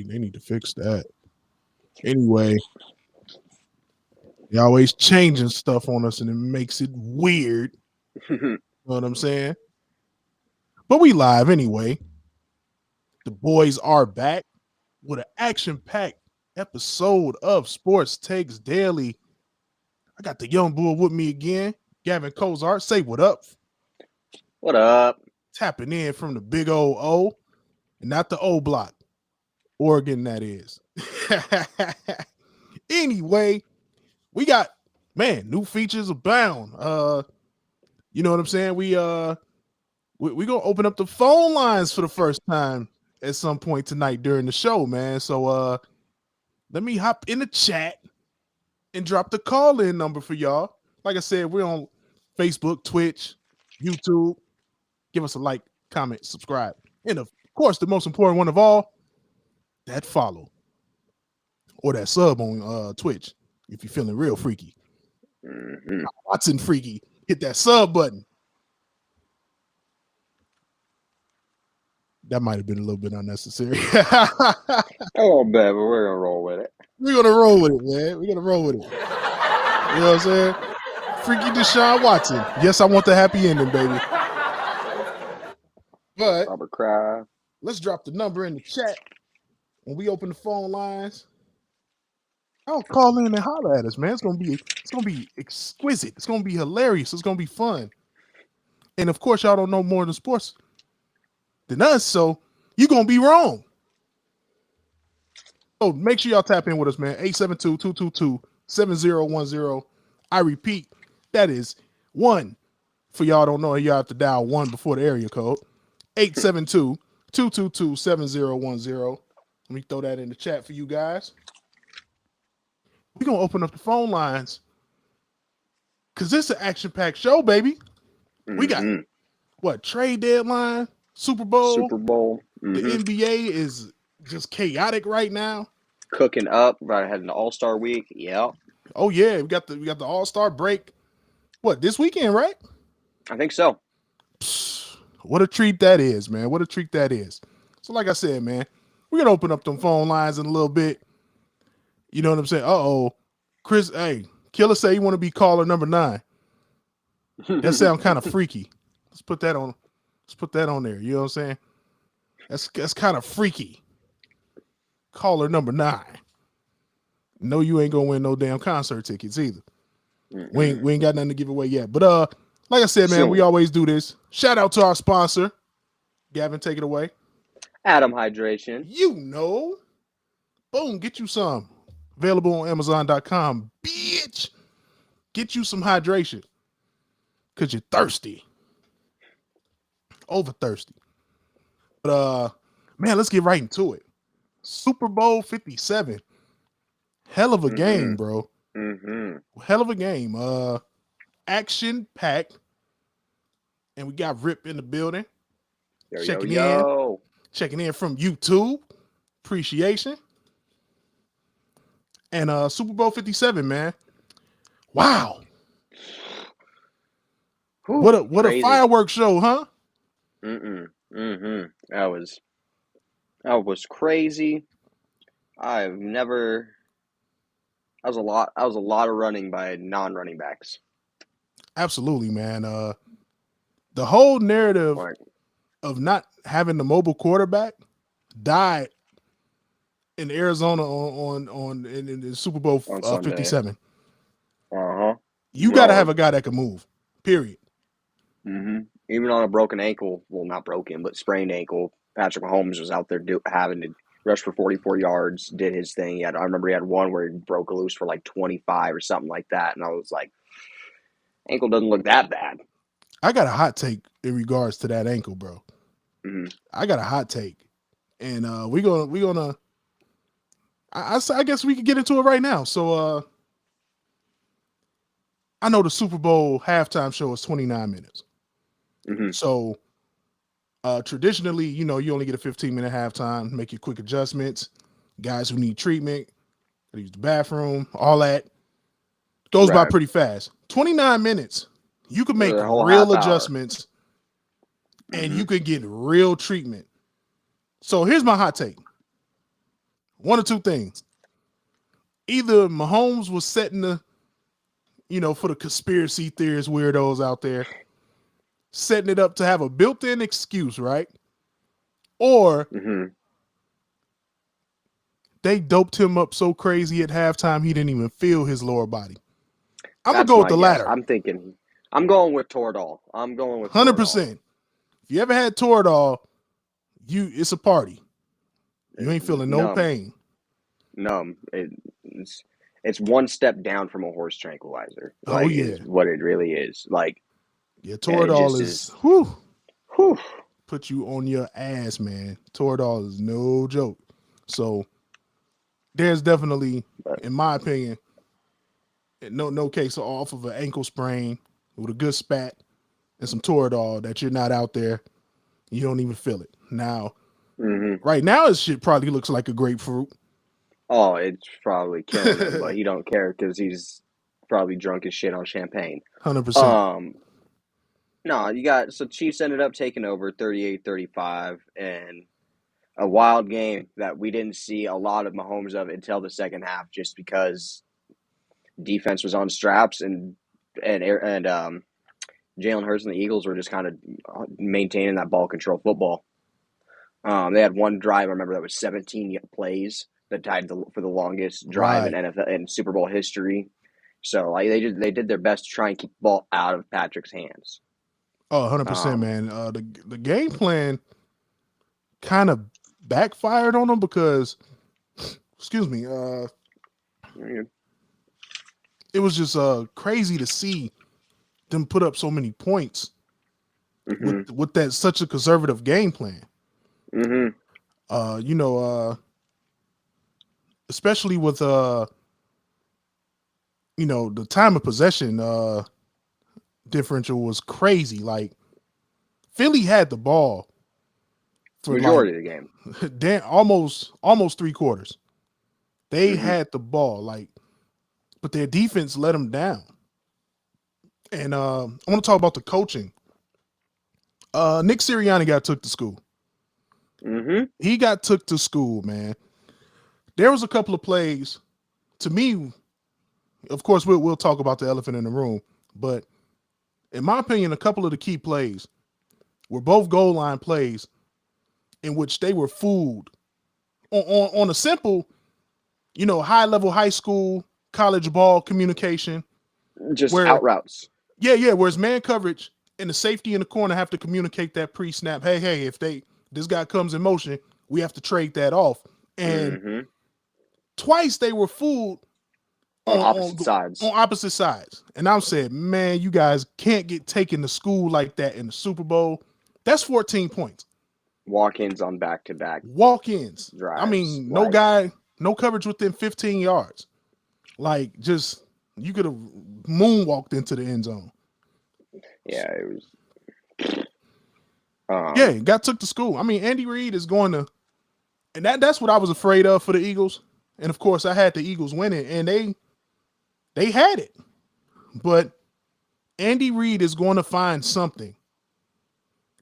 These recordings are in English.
need to fix that. Anyway, they always changing stuff on us and it makes it weird. You know what I'm saying? But we live anyway. The boys are back with an action-packed episode of Sports Takes Daily. I got the young bull with me again, Gavin Cozart. Say what up. What up? Tapping in from the big old O, and not the O block. Oregon, that is. Anyway, we got, new features abound. You know what I'm saying? We gonna open up the phone lines for the first time at some point tonight during the show, man. So let me hop in the chat and drop the call-in number for y'all. Like I said, we're on Facebook, Twitch, YouTube. Give us a like, comment, subscribe. And of course, the most important one of all, that follow. Or that sub on Twitch if you're feeling real freaky. Watson freaky. Hit that sub button. That might have been a little bit unnecessary. A little bit, but we're gonna roll with it. We're gonna roll with it, man. We're gonna roll with it. You know what I'm saying? Freaky Deshaun Watson. Yes, I want the happy ending, baby. But Robert Kraft. Let's drop the number in the chat. When we open the phone lines, I'll call in and holler at us, man. It's gonna be exquisite. It's gonna be hilarious. It's gonna be fun. And of course, y'all don't know more than sports than us, so you're gonna be wrong. So make sure y'all tap in with us, man. 872-222-7010. I repeat, that is 1. For y'all don't know, y'all have to dial 1 before the area code. 872-222-7010. Let me throw that in the chat for you guys. We're going to open up the phone lines because this is an action-packed show, baby. We got, trade deadline, Super Bowl. The NBA is just chaotic right now. Cooking up, right ahead in the All-Star week. Yeah. Oh, yeah. We got the All-Star break. What, this weekend, right? I think so. What a treat that is, man. What a treat that is. So like I said, man, we're going to open up them phone lines in a little bit. You know what I'm saying? Chris, hey, Killer say you want to be caller number 9. That sounds kind of freaky. Let's put that on there. You know what I'm saying? That's kind of freaky. Caller number 9. No, you ain't gonna win no damn concert tickets either. We ain't got nothing to give away yet. But like I said, man, we always do this. Shout out to our sponsor. Gavin, take it away. Atom Hydration. You know. Boom, get you some. Available on Amazon.com. Bitch. Get you some hydration. Because you're thirsty. Over thirsty. But man, let's get right into it. Super Bowl 57. Hell of a game, bro. Hell of a game. Action packed. And we got Rip in the building. Checking in from YouTube. Appreciation. And Super Bowl 57, man. Wow. What a fireworks show, huh? That was crazy. That was a lot of running by non-running backs. Absolutely, man. The whole narrative of not having the mobile quarterback died in Arizona in the Super Bowl 57. You got to have a guy that can move. Period. Even on a broken ankle, well, not broken, but sprained ankle, Patrick Mahomes was out there having to rush for 44 yards, did his thing. I remember he had one where he broke loose for like 25 or something like that, and I was like, ankle doesn't look that bad. I got a hot take in regards to that ankle, bro. I got a hot take, and we're gonna. I guess we could get into it right now. So I know the Super Bowl halftime show is 29 minutes. So traditionally, you only get a 15-minute halftime, make your quick adjustments. Guys who need treatment, use the bathroom, all that goes by pretty fast. 29 minutes, you can make real adjustments and you can get real treatment. So here's my hot take. One or two things. Either Mahomes was setting the, for the conspiracy theorist weirdos out there, setting it up to have a built-in excuse, right? Or they doped him up so crazy at halftime he didn't even feel his lower body. I'm going to go with the latter. I'm going with Toradol. 100%. If you ever had Toradol, it's a party. You ain't feeling no pain. Numb. It's one step down from a horse tranquilizer. Is what it really is. Toradol is whew, put you on your ass, man. Toradol is no joke. So there's definitely, in my opinion, no case off of an ankle sprain with a good spat and some Toradol that you're not out there. You don't even feel it. Now, right now, his shit probably looks like a grapefruit. Oh, it's probably killing him, but he don't care because he's probably drunk as shit on champagne. 100%. No, so Chiefs ended up taking over 38-35, and a wild game that we didn't see a lot of Mahomes of until the second half, just because defense was on straps and Jalen Hurts and the Eagles were just kind of maintaining that ball control football. They had one drive, I remember, that was 17 plays that tied for the longest drive in NFL in Super Bowl history. So they did their best to try and keep the ball out of Patrick's hands. Oh, 100%, man. The game plan kind of backfired on them because, excuse me, it was just crazy to see them put up so many points with that such a conservative game plan. Especially with the time of possession differential was crazy. Like Philly had the ball for majority of the game. Almost 3/4. They had the ball, but their defense let them down. And I want to talk about the coaching. Nick Sirianni took to school. He got took to school, man. There was a couple of plays, to me, of course, we'll talk about the elephant in the room, but in my opinion, a couple of the key plays were both goal line plays in which they were fooled on a simple, high-level high school, college ball communication. Just out routes. Yeah, whereas man coverage and the safety in the corner have to communicate that pre-snap. Hey, if this guy comes in motion, we have to trade that off. And twice they were fooled on opposite sides. And I'm saying, man, you guys can't get taken to school like that in the Super Bowl. That's 14 points. Walk-ins on back-to-back. Walk-ins. Drives. I mean, no coverage within 15 yards. You could have moonwalked into the end zone. Yeah, it was. Got took to school. I mean, Andy Reid is going to, and that's what I was afraid of for the Eagles. And of course, I had the Eagles winning, and they had it. But Andy Reid is going to find something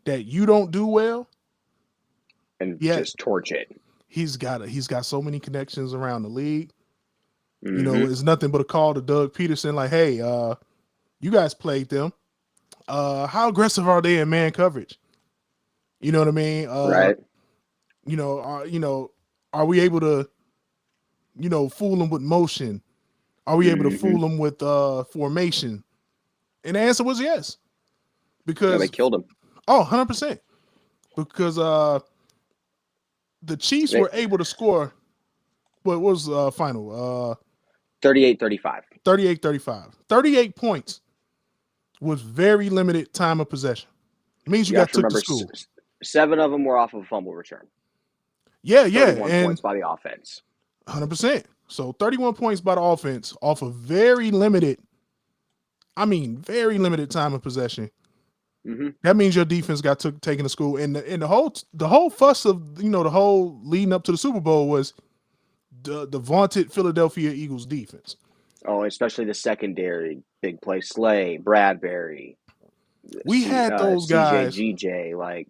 that you don't do well, and just torch it. He's got so many connections around the league. It's nothing but a call to Doug Peterson, like, hey, you guys played them. How aggressive are they in man coverage? You know what I mean? Right. Are we able to, fool them with motion? Are we able to fool them with formation? And the answer was yes. Because they killed him. Oh, 100%. Because the Chiefs were able to score. What was final? 38-35. 38-35. 38 points with very limited time of possession. It means you got took to school. 7 of them were off of a fumble return. Yeah. 31 points by the offense. 100%. So 31 points by the offense off of very limited time of possession. That means your defense got taken to school. And the whole fuss of, the whole leading up to the Super Bowl was the vaunted Philadelphia Eagles defense. Oh, especially the secondary. Big play Slay, Bradbury. We had those guys. GJ,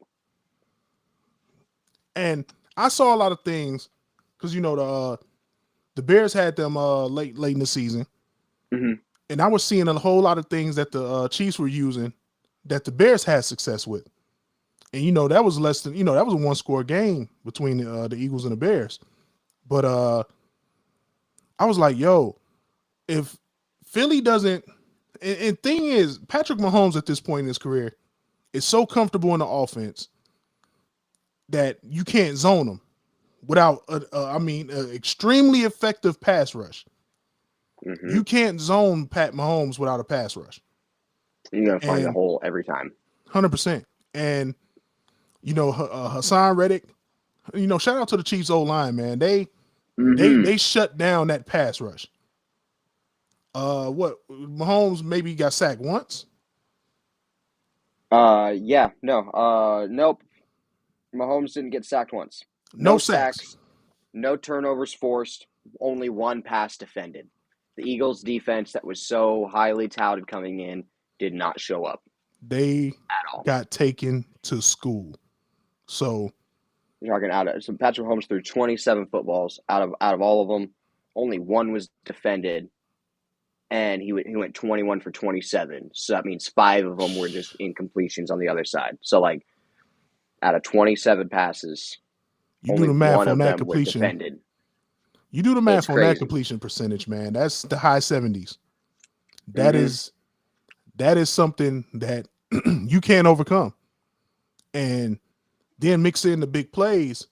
And I saw a lot of things because the Bears had them late in the season, and I was seeing a whole lot of things that the Chiefs were using that the Bears had success with, and that was less than that was a 1-score game between the Eagles and the Bears, but I was like, yo, if Philly doesn't, and thing is, Patrick Mahomes at this point in his career is so comfortable in the offense that you can't zone him without, extremely effective pass rush. You can't zone Pat Mahomes without a pass rush. You're going to find a hole every time. 100%. And, Hassan Reddick, shout out to the Chiefs O-line, man. They shut down that pass rush. Mahomes maybe got sacked once? Nope. Mahomes didn't get sacked once. No sacks. No turnovers forced. Only one pass defended. The Eagles' defense that was so highly touted coming in did not show up. They got taken to school. So you're talking so Patrick Mahomes threw 27 footballs out of all of them. Only one was defended, and he went 21 for 27. So that means 5 of them were just incompletions on the other side. So out of 27 passes, you do the math one on of that them completion. was defended. You do the math on that completion percentage, man. That's the high 70s. That is something that you can't overcome. And then mix in the big plays.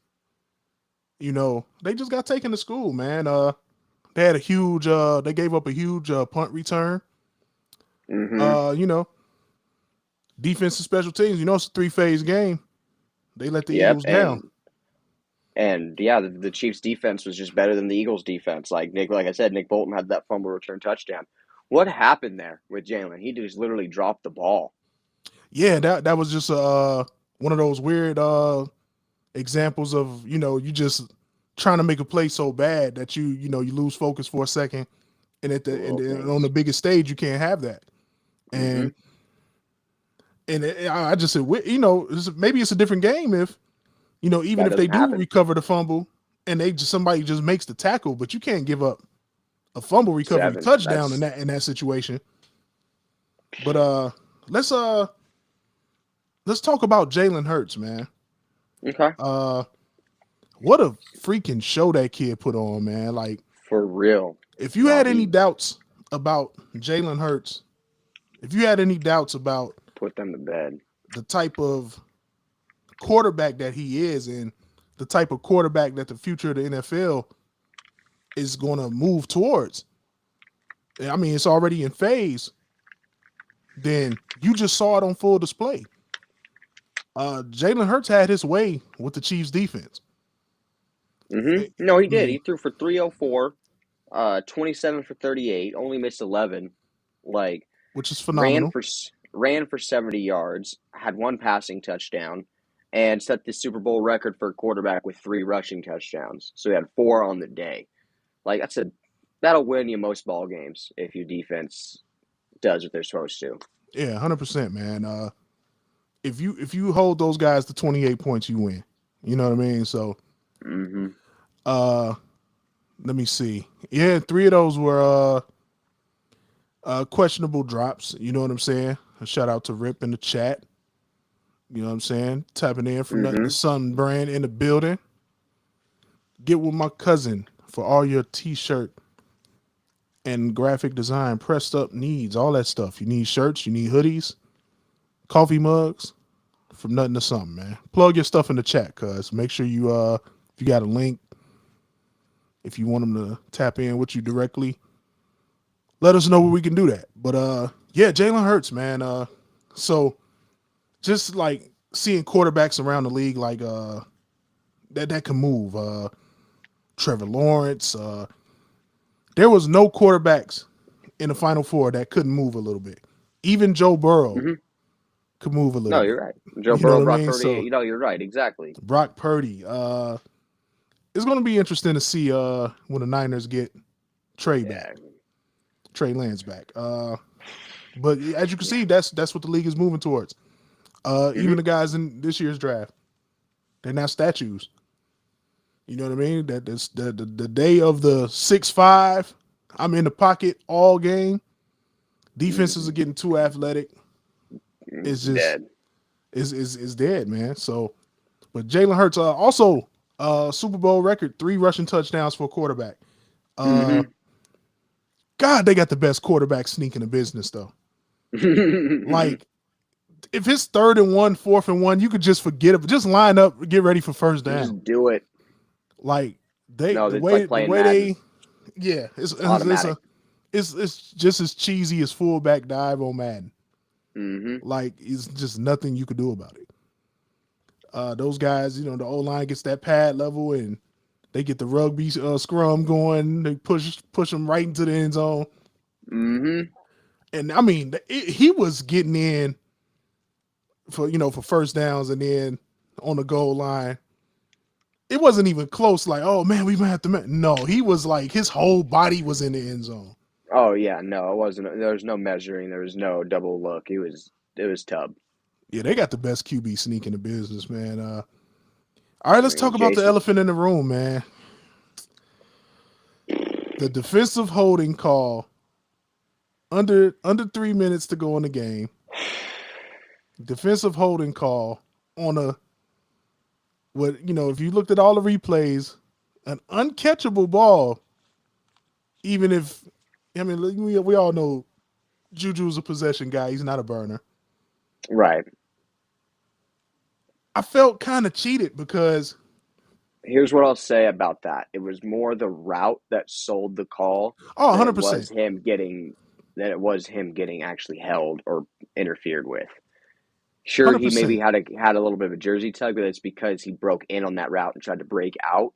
They just got taken to school, man. They had a huge. They gave up a huge punt return. Defense and special teams. It's a 3-phase game. They let the Eagles down. And the Chiefs' defense was just better than the Eagles' defense. Like I said, Nick Bolton had that fumble return touchdown. What happened there with Jalen? He just literally dropped the ball. Yeah, that was just one of those weird examples of you just trying to make a play so bad that you lose focus for a second, and on the biggest stage you can't have that. And I just said, maybe it's a different game if. Even if they do recover the fumble and somebody just makes the tackle, but you can't give up a fumble recovery touchdown in that situation. But let's talk about Jalen Hurts, man. Okay. What a freaking show that kid put on, man. Like, for real. If you had any doubts about Jalen Hurts, if you had any doubts about put them to bed, the type of quarterback that he is and the type of quarterback that the future of the NFL is going to move towards. I mean, it's already in phase. Then you just saw it on full display. Jalen Hurts had his way with the Chiefs defense. No, he did. He threw for 304, 27 for 38, only missed 11. Which is phenomenal. Ran for 70 yards, had 1 passing touchdown, and set the Super Bowl record for a quarterback with 3 rushing touchdowns. So he had 4 on the day. Like I said, that'll win you most ball games if your defense does what they're supposed to. Yeah, 100%, man. If you hold those guys to 28 points, you win. You know what I mean? So, let me see. Yeah, 3 of those were questionable drops. You know what I'm saying? A shout out to Rip in the chat. You know what I'm saying? Tapping in from the Sun brand in the building. Get with my cousin for all your t-shirt and graphic design, pressed up needs, all that stuff. You need shirts, you need hoodies, coffee mugs, from nothing to something, man. Plug your stuff in the chat, cuz. Make sure you, if you got a link, if you want them to tap in with you directly, let us know where we can do that. But, yeah, Jalen Hurts, man. So just like seeing quarterbacks around the league, like, that can move. Trevor Lawrence, there was no quarterbacks in the Final Four that couldn't move a little bit. Even Joe Burrow could move a little bit. No, you're right. Joe Burrow, Brock Purdy, so, you're right, exactly. Brock Purdy. It's going to be interesting to see when the Niners get Trey back. Trey Lance back. But as you can see, that's what the league is moving towards. Even the guys in this year's draft, they're now statues. You know what I mean? That is the day of the 6-5. I'm in the pocket all game. Defenses are getting too athletic. It's just Dead. is dead, man. So, but Jalen Hurts also Super Bowl record 3 rushing touchdowns for a quarterback. God, they got the best quarterback sneak in the business though. Like if it's 3rd and 1, 4th and 1, you could just forget it. Just line up, get ready for first down. Just do it. Like No, the it's like way playing Madden. they, yeah, Automatic. it's just as cheesy as fullback dive on Madden. Like it's just nothing you could do about it. Those guys, you know, the O line gets that pad level and they get the rugby scrum going. They push them right into the end zone. And I mean, he was getting in for first downs, and then on the goal line, it wasn't even close. Like, oh man, we might have to. No, he was like his whole body was in the end zone. Oh yeah, no, it wasn't. There was no measuring. There was no double look. It was Tubb. Yeah, they got the best QB sneak in the business, man. All right, let's talk about the Jason. elephant in the room, man. The defensive holding call under 3 minutes to go in the game. Defensive holding call on if you looked at all the replays, an uncatchable ball. Even if, I mean, we all know Juju's a possession guy. He's not a burner. Right. I felt kind of cheated because. Here's what I'll say about that. It was more the route that sold the call. Oh, 100%. That it was him getting actually held or interfered with. Sure, 100%. He maybe had a little bit of a jersey tug, but it's because he broke in on that route and tried to break out.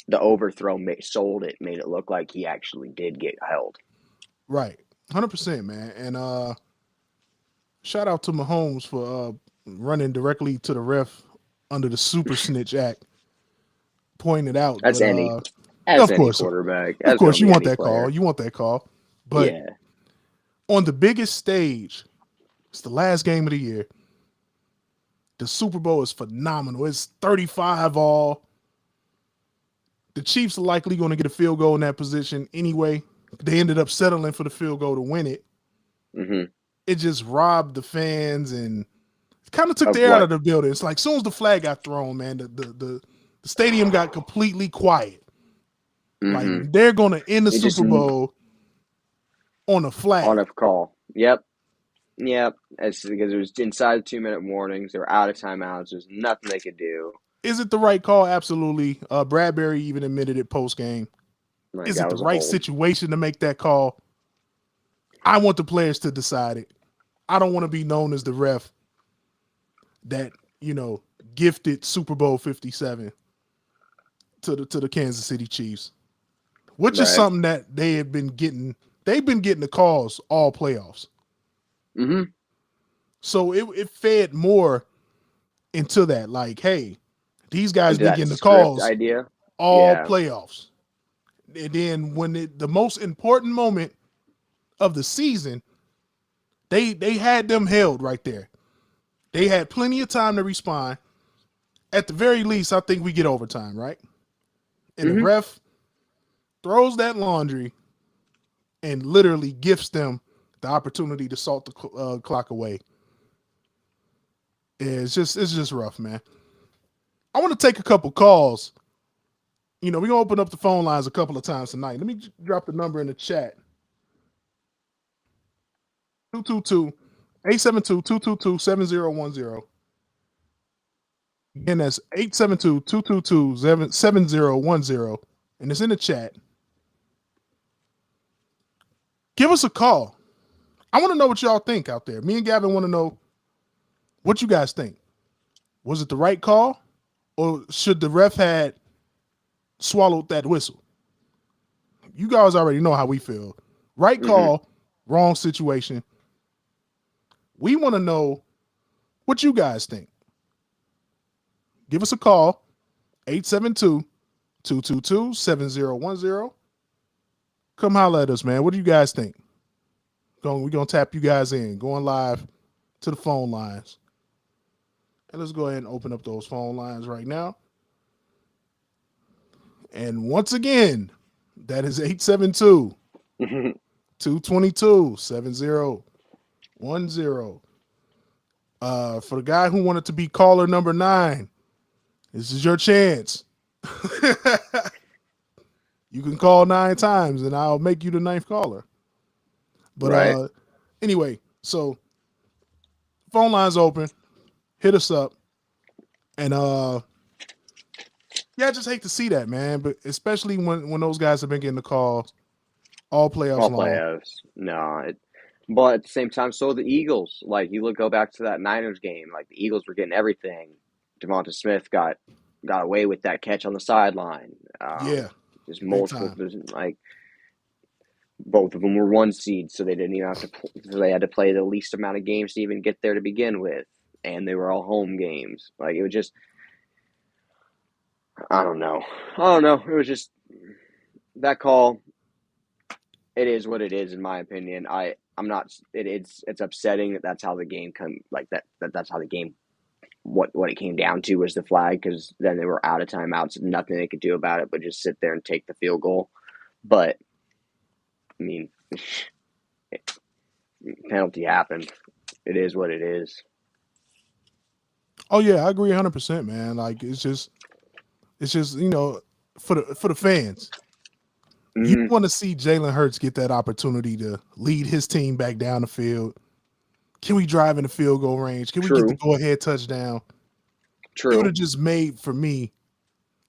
The overthrow made it look like he actually did get held. Right. 100%, man. And shout out to Mahomes for running directly to the ref under the Super Snitch Act, pointing it out. That's but, any quarterback. Of course, you want that call. You want that call. But yeah. On the biggest stage, it's the last game of the year. The Super Bowl is phenomenal. It's 35-all. The Chiefs are likely going to get a field goal in that position anyway. They ended up settling for the field goal to win it. It just robbed the fans and kind of took the air out of the building. It's like as soon as the flag got thrown, man, the stadium got completely quiet. Like they're going to end the Super Bowl on a flag. On a call. Yep. It's because it was inside 2-minute warnings. They were out of timeouts. There's nothing they could do. Is it the right call? Absolutely. Bradbury even admitted it post game. Is it the right situation to make that call? I want the players to decide it. I don't want to be known as the ref that, gifted Super Bowl 57 to the Kansas City Chiefs, which is something that they've been getting the calls all playoffs. So it fed more into that. Like, hey, these guys been getting the calls all playoffs. And then when the most important moment of the season, they had them held right there. They had plenty of time to respond. At the very least, I think we get overtime, right? And the ref throws that laundry and literally gifts them the opportunity to salt the clock away. It's just rough, man. I want to take a couple calls. We're going to open up the phone lines a couple of times tonight. Let me drop the number in the chat. 872-222-7010. Again, that's 872-222-7010. And it's in the chat. Give us a call. I want to know what y'all think out there. Me and Gavin want to know what you guys think. Was it the right call? Or should the ref had swallowed that whistle? You guys already know how we feel. Right call, wrong situation. We want to know what you guys think. Give us a call, 872-222-7010. Come holler at us, man. What do you guys think? We're going to tap you guys in, going live to the phone lines. And let's go ahead and open up those phone lines right now. And once again, that is 872 222 7010. For the guy who wanted to be caller number 9, this is your chance. You can call 9 times and I'll make you the 9th caller. But Right. Anyway, so phone line's open. Hit us up. And yeah, I just hate to see that, man. But especially when those guys have been getting the calls all playoffs All long. playoffs. No, but at the same time, so the Eagles. Like you go back to that Niners game. Like the Eagles were getting everything. Devonta Smith got away with that catch on the sideline. Yeah, Just big multiple. time. There's like both of them were 1 seed, so they didn't even have to. So they had to play the least amount of games to even get there to begin with, and they were all home games. Like it was just. I don't know. It was just that call. It is what it is, in my opinion. I'm not. It's upsetting that that's how the game that's how the game. What it came down to was the flag, because then they were out of timeouts and nothing they could do about it but just sit there and take the field goal. But I mean, penalty happened. It is what it is. Oh yeah, I agree 100%, man. Like it's just for the fans. You Mm-hmm. want to see Jalen Hurts get that opportunity to lead his team back down the field. Can we drive in the field goal range? Can we get the True. go-ahead touchdown? It would True. have just made, for me,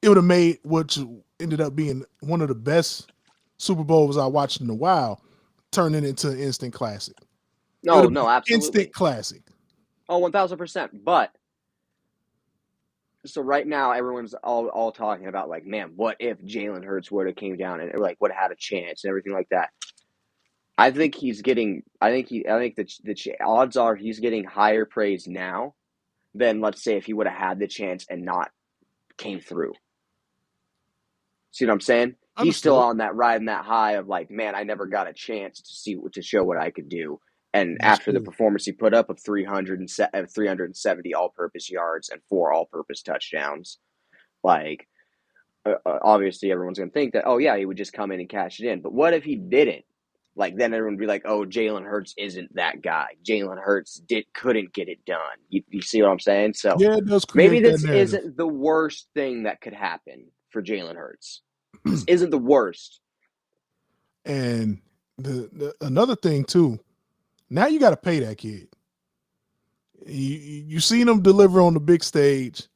it would have made what ended up being one of the best Super Bowls I watched in a while turn it into an instant classic. It would No, have been no, an instant absolutely. classic. Oh, 1000%. But so right now everyone's all talking about like, man, what if Jalen Hurts would have came down and like would have had a chance and everything like that. I think he's getting. I think the odds are he's getting higher praise now than, let's say, if he would have had the chance and not came through. See what I'm saying? He's still Understood. on that riding that high of like, man, I never got a chance to show what I could do. And That's after the true. performance he put up of 370 all-purpose yards and 4 all-purpose touchdowns, like obviously everyone's going to think that, oh yeah, he would just come in and cash it in. But what if he didn't? Like then everyone would be like, oh, Jalen Hurts isn't that guy. Jalen Hurts couldn't get it done. You see what I'm saying? So Yeah, it does maybe create that this narrative. isn't the worst thing that could happen for Jalen Hurts. This isn't the worst. And the another thing too, now you got to pay that kid. You seen him deliver on the big stage.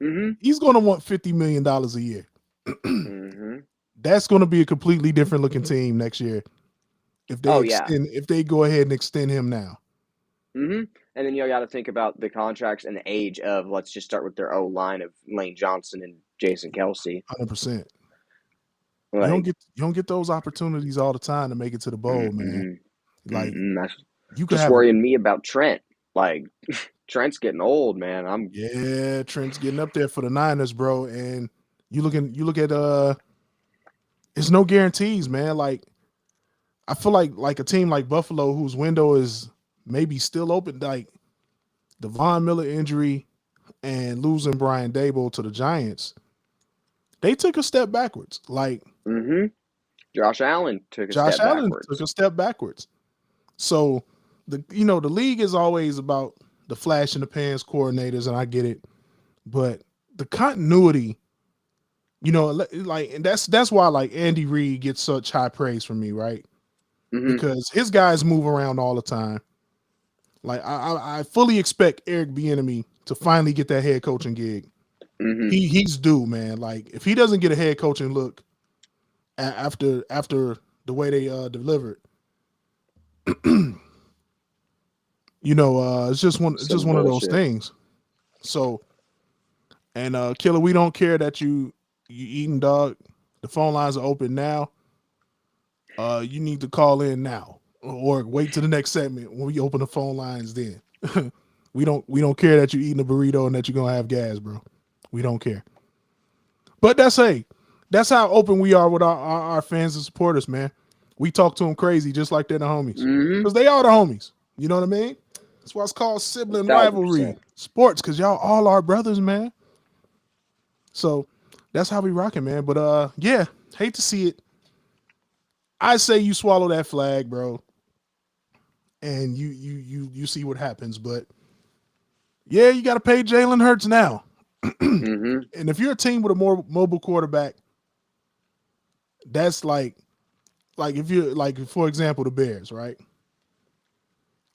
Mm-hmm. He's going to want $50 million a year. Mm-hmm. That's going to be a completely different looking team next year if Oh yeah. they go ahead and extend him now. Mm-hmm. And then you got to think about the contracts and the age of. Let's just start with their O line of Lane Johnson and Jason Kelsey. 100%. Like You don't get those opportunities all the time to make it to the bowl, man. Like That's you could just have worrying me about Trent. Like Trent's getting old, man. Trent's getting up there for the Niners, bro. And you look at there's no guarantees, man. Like I feel like a team like Buffalo, whose window is maybe still open, like the Von Miller injury and losing Brian Dable to the Giants, they took a step backwards. Like Josh Allen took a Josh step Allen backwards. took a step backwards. So the league is always about the flash in the pans coordinators, and I get it, but the continuity, and that's why like Andy Reid gets such high praise from me, right? Because his guys move around all the time. Like I fully expect Eric Bieniemy to finally get that head coaching gig. He's due, man. Like if he doesn't get a head coaching look after the way they delivered, it's just one of those things. So, and Killer, we don't care that you eating, dog. The phone lines are open now. You need to call in now or wait to the next segment when we open the phone lines then. we don't care that you eating a burrito and that you're gonna have gas, bro. We don't care. But that's how open we are with our fans and supporters, man. We talk to them crazy just like they're the homies. Because they are the homies. You know what I mean? That's why it's called sibling 1000%. rivalry sports, because y'all all are brothers, man. So That's how we rocking, man. But yeah, hate to see it. I say you swallow that flag, bro, and you see what happens. But yeah, you got to pay Jalen Hurts now. Mm-hmm. And if you're a team with a more mobile quarterback, that's like if you're like, for example, the Bears, right?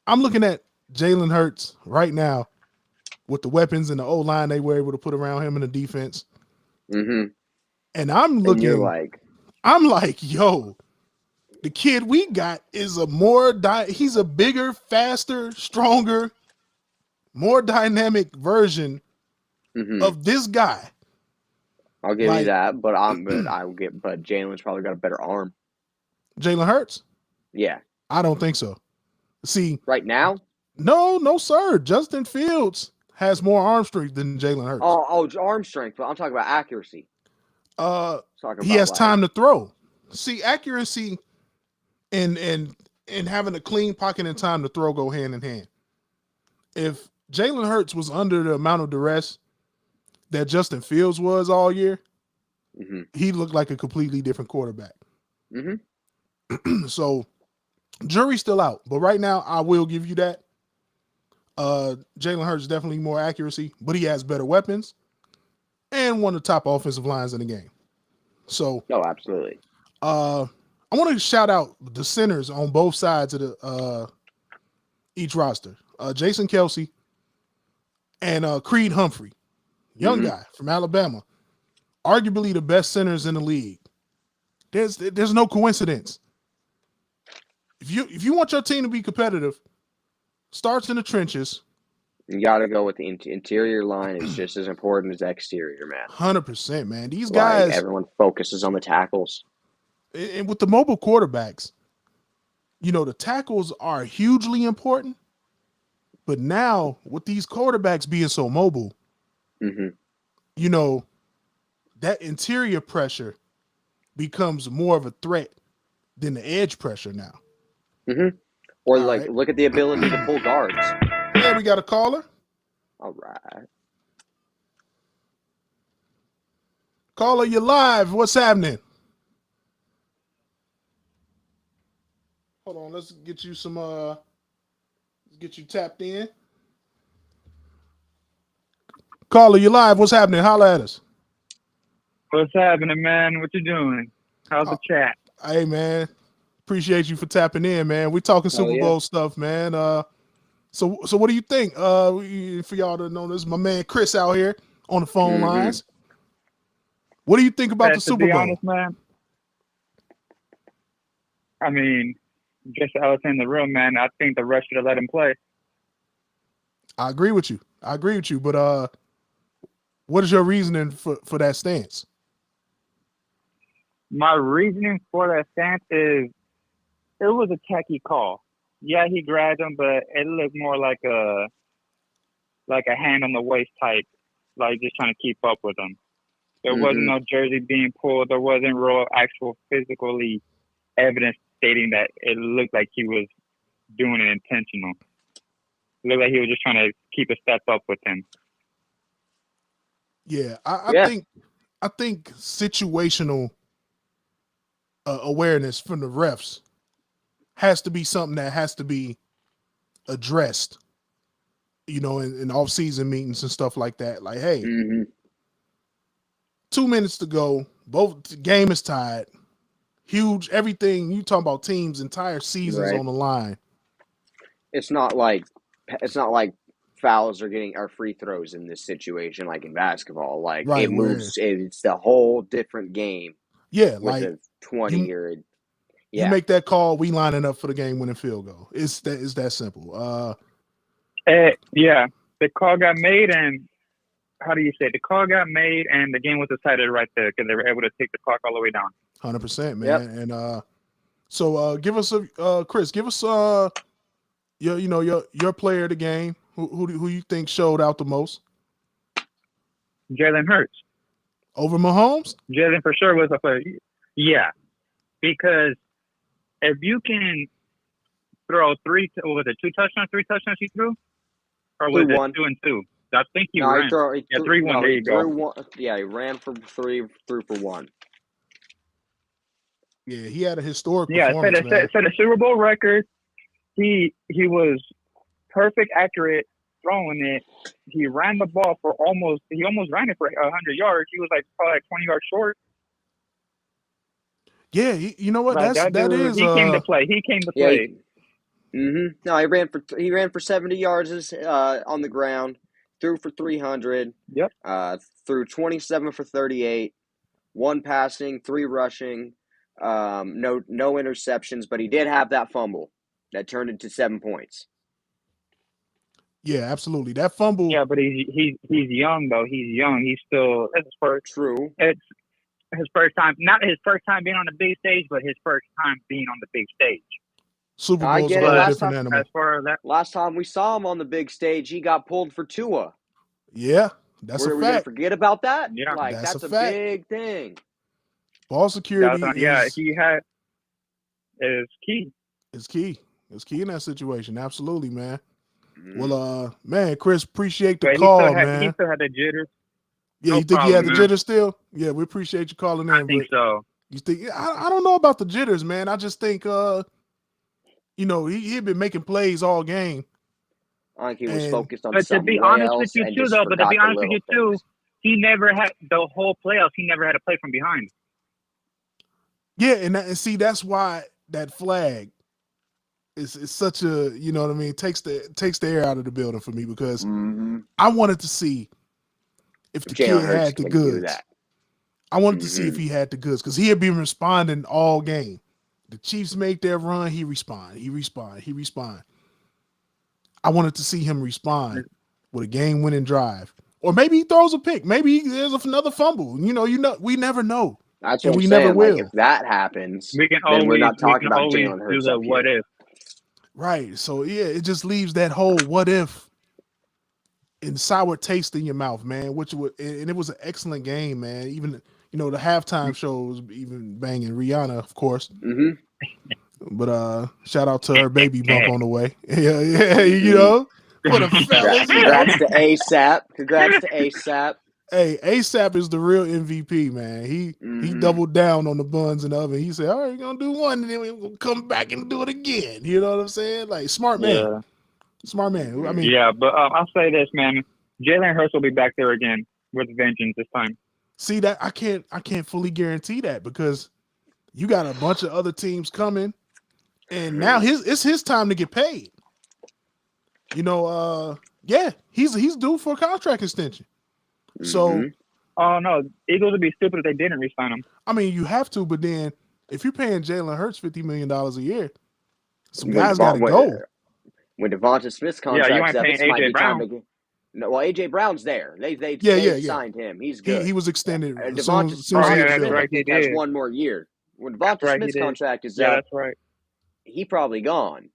I'm looking at Jalen Hurts right now with the weapons and the O line they were able to put around him in the defense, Mm-hmm. and I'm And you're looking, like, I'm like, yo, the kid we got is a more he's a bigger, faster, stronger, more dynamic version mm-hmm. of this guy. I'll give you Like that, but Jalen's probably got a better arm. Jalen Hurts? Yeah. I don't think so. See, Right now? no, sir. Justin Fields has more arm strength than Jalen Hurts. Arm strength, but I'm talking about accuracy. Uh, I'm talking he about has like, time to throw. See, accuracy and having a clean pocket and time to throw go hand in hand. If Jalen Hurts was under the amount of duress that Justin Fields was all year, mm-hmm. he looked like a completely different quarterback. Mm-hmm. So jury's still out, but right now I will give you that. Jalen Hurts definitely more accuracy, but he has better weapons and one of the top offensive lines in the game. So, No, absolutely. I want to shout out the centers on both sides of the each roster. Jason Kelsey and Creed Humphrey, young Mm-hmm. guy from Alabama, arguably the best centers in the league. There's no coincidence. If you want your team to be competitive, starts in the trenches. You got to go with the interior line. Is just as important as exterior, man. 100%, man. These Like guys, everyone focuses on the tackles. and with the mobile quarterbacks, the tackles are hugely important. But now with these quarterbacks being so mobile, Mm-hmm. you know, that interior pressure becomes more of a threat than the edge pressure now. Mm-hmm. Or All like, right. look at the ability to pull guards. Hey, we got a caller. All right. Caller, you live. What's happening? Hold on, let's get you some let's get you tapped in. Caller, you live. What's happening? Holla at us. What's happening, man? What you doing? How's the chat? Hey man. Appreciate you for tapping in, man. We talking Hell Super yeah. Bowl stuff, man. So what do you think? For y'all to know this, my man Chris out here on the phone Mm-hmm. lines. What do you think about the To Super be Bowl? honest, man, I mean, just I was in the room, man. I think the rest should have let him play. I agree with you. But what is your reasoning for that stance? My reasoning for that stance is it was a tacky call. Yeah, he grabbed him, but it looked more like a hand on the waist type, like just trying to keep up with him. There wasn't no jersey being pulled. There wasn't real actual physically evidence stating that it looked like he was doing it intentional. It looked like he was just trying to keep a step up with him. Yeah, I Yeah. think situational awareness from the refs has to be something that has to be addressed. In off-season meetings and stuff like that. Like, hey, Mm-hmm. 2 minutes to go. The game is tied. Huge. Everything you talking about, teams' entire seasons Right. on the line. It's not like fouls are free throws in this situation, like in basketball. Like Right, it moves. It's the whole different game Yeah, with like a 20 or you yeah. make that call, we lining up for the game-winning field goal. It's that simple. Yeah, the call got made, and how do you say it? The call got made, and the game was decided right there because they were able to take the clock all the way down. 100%, man. Yep. And so give us Chris, give us your player of the game. Who you think showed out the most? Jalen Hurts. Over Mahomes? Jalen for sure was a player. Yeah, because if you can throw 3 touchdowns he threw? Or was 2-1. it 2 and 2? I think he No, ran. he Yeah, threw 3-1. no, There he you go. threw one. Yeah, he ran for 3, threw for 1. Yeah, he had a historic Yeah, performance, set man. a Super Bowl record. He was perfect, accurate throwing it. He ran the ball for almost ran it for 100 yards. He was like probably like 20 yards short. Yeah, you know what? Like that that dude, is he came to play. He came to play. No, he ran for 70 yards on the ground, threw for 300. Yep. Threw 27 for 38, 1 passing, 3 rushing, no interceptions, but he did have that fumble that turned into 7 points. Yeah, absolutely. That fumble. Yeah, but he's young though. He's young. He's still it's his first. True. It's his first time. Not his first time being on the big stage, but his first time being on the big stage. Super I Bowl's get a it. whole Last different time- animal. As far as that, Last time we saw him on the big stage, he got pulled for Tua. Yeah, that's Were a we gonna fact. forget about that? Yeah. Like That's that's a a fact. big thing. Ball security he had is key. is key. It's key in that situation. Absolutely, man. Mhm. Well, man, Chris, appreciate the But call, he man. still had the jitters. Yeah, no you think he had problem, the man. jitters still? Yeah, we appreciate you calling in. I think but so. you think I don't know about the jitters, man. I just think he'd been making plays all game. I think he was And- focused on But to something be honest else with you and too, just though, but to forgot be the honest with you little too, things. he never had the whole playoffs. He never had to play from behind. Yeah, and see that's why that flag is such a, you know what I mean, takes the air out of the building for me, because Mhm. I wanted to see if the Jalen kid Hurts had the can do goods. that. I wanted to see Mhm. if he had the goods, because he had been responding all game. The Chiefs make their run, he respond. I wanted to see him respond with a game-winning drive, or maybe he throws a pick. Maybe there's another fumble. We never know. That's And what I'm we saying. never Like will. if that happens, We can then we're always not talking about always Jalen do Hurts the up what here. if. Right. So yeah, it just leaves that whole what if and sour taste in your mouth, man. And it was an excellent game, man. Even the halftime show was even banging. Rihanna, of course. Mm-hmm. But shout out to her baby bump on the way. Yeah, for the fellas. Congrats to ASAP. Congrats to ASAP. Hey, ASAP is the real MVP, man. He doubled down on the buns in the oven. He said, all right, you're going to do one, and then we're going to come back and do it again. You know what I'm saying? Like, smart man. Yeah. Smart man. I mean, yeah, but I'll say this, man. Jalen Hurts will be back there again with vengeance this time. See that I can't fully guarantee that, because you got a bunch of other teams coming, and now it's his time to get paid. Yeah, he's due for a contract extension. So, oh no, Eagles would be stupid if they didn't re-sign him. I mean, you have to, but then if you're paying Jalen Hurts $50 million a year, some guys got to go. When Devonta Smith's contract's up, it might be time to go. No, well, AJ Brown's there. They signed him. He's good. He was extended. Devonta Smith, I think, has one more year. When Devonta Smith's contract is up, that's right. He probably gone.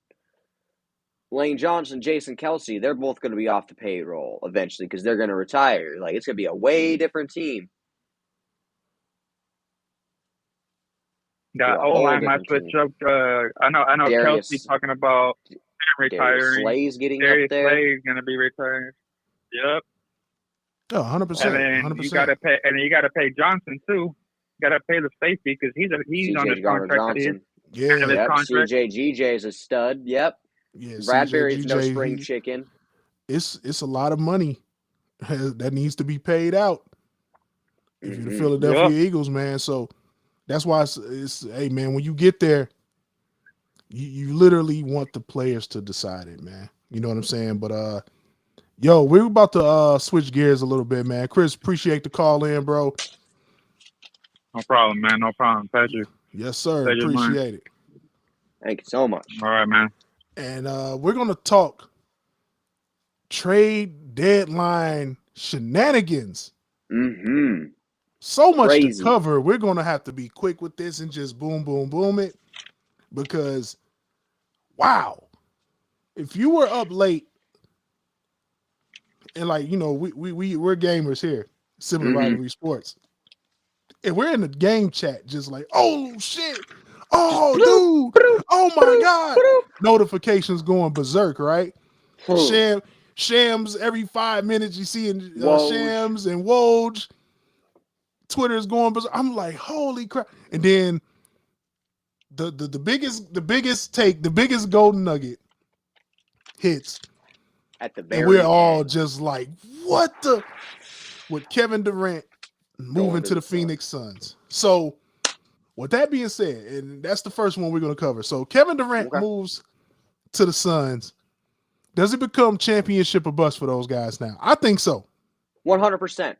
Lane Johnson, Jason Kelsey, they're both going to be off the payroll eventually because they're going to retire. Like, it's going to be a way different team. That O-line might switch up. I know Kelsey's talking about retiring. Darius Slay's getting Darius up there. Slay's going to be retired. Yep. Oh, 100%. And then 100%. you got to pay Johnson too. You got to pay the safety because he's on his contract. Yep. CJGJ is a stud. Yep. Yeah, Bradbury's no spring chicken. It's a lot of money that needs to be paid out if you're the Philadelphia Eagles, man. So that's why it's hey, man, when you get there, you literally want the players to decide it, man. You know what I'm saying? But yo, we're about to switch gears a little bit, man. Chris, appreciate the call in, bro. No problem, man. No problem. Pleasure. Yes, sir. Appreciate it. Thank you so much. All right, man. And we're going to talk trade deadline shenanigans. So much to cover. We're going to have to be quick with this and just boom, boom, boom it. Because, wow, if you were up late, and like, we're gamers here, Similar Rivalry Sports, and we're in the game chat just like, oh, shit. Oh, dude. Oh, my God. Notifications going berserk, right? Shams every 5 minutes. You see Woj. Shams and Woj. Twitter is going, but I'm like, holy crap! And then the biggest golden nugget hits, At the and very we're all end, just like, what the? With Kevin Durant moving going to the Phoenix Suns. So, with that being said, and that's the first one we're going to cover. So, Kevin Durant moves to the Suns. Does it become championship or bust for those guys now? I think so. 100%.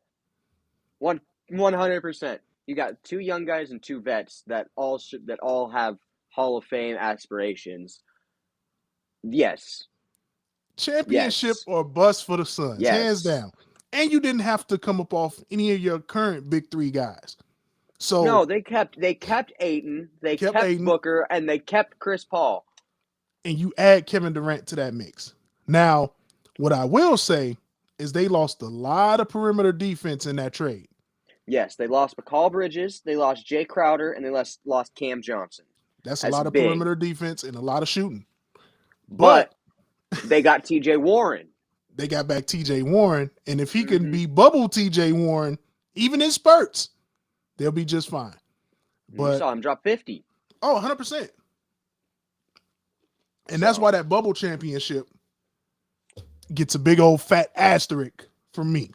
100%. You got 2 young guys and 2 vets that all have Hall of Fame aspirations. Yes. Championship or bust for the Suns, hands down. And you didn't have to come up off any of your current big 3 guys. So no, they kept Ayton, they kept Booker, and they kept Chris Paul. And you add Kevin Durant to that mix. Now, what I will say is they lost a lot of perimeter defense in that trade. Yes, they lost Mikal Bridges, they lost Jay Crowder, and they lost Cam Johnson. That's a lot of perimeter defense and a lot of shooting. But they got TJ Warren. They got back TJ Warren, and if he can be bubble TJ Warren, even in spurts, they'll be just fine. But you saw him drop 50. Oh, 100%. And that's why that bubble championship gets a big old fat asterisk from me.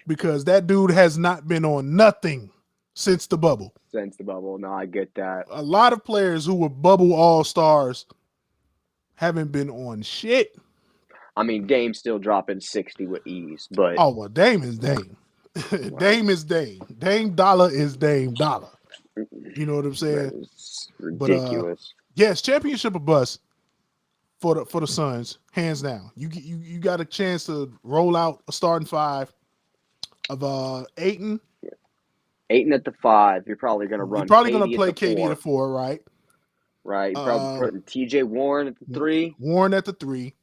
Because that dude has not been on nothing since the bubble. No, I get that. A lot of players who were bubble all-stars haven't been on shit. I mean, Dame's still dropping 60 with ease, but... Oh, well, Dame is Dame. Dame is Dame. Dame Dollar is Dame Dollar. You know what I'm saying? That is ridiculous. But, yes, championship or bust for the Suns, hands down. You got a chance to roll out a starting 5 of Ayton. Ayton at the 5. You're probably going to run. You're probably going to play KD at the 4, right? Right. You're probably putting TJ Warren at the 3. Warren at the 3.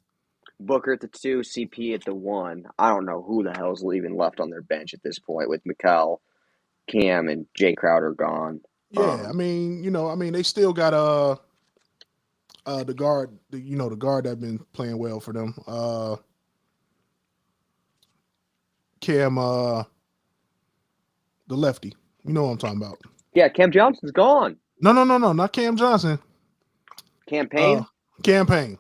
Booker at the 2. CP at the 1. I don't know who the hell's even left on their bench at this point with Mikal, Cam, and Jay Crowder gone. Yeah, I mean, they still got the guard, the guard that's been playing well for them. Cam, the lefty. You know what I'm talking about. Yeah, Cam Johnson's gone. No, not Cam Johnson. Campaign? Campaign.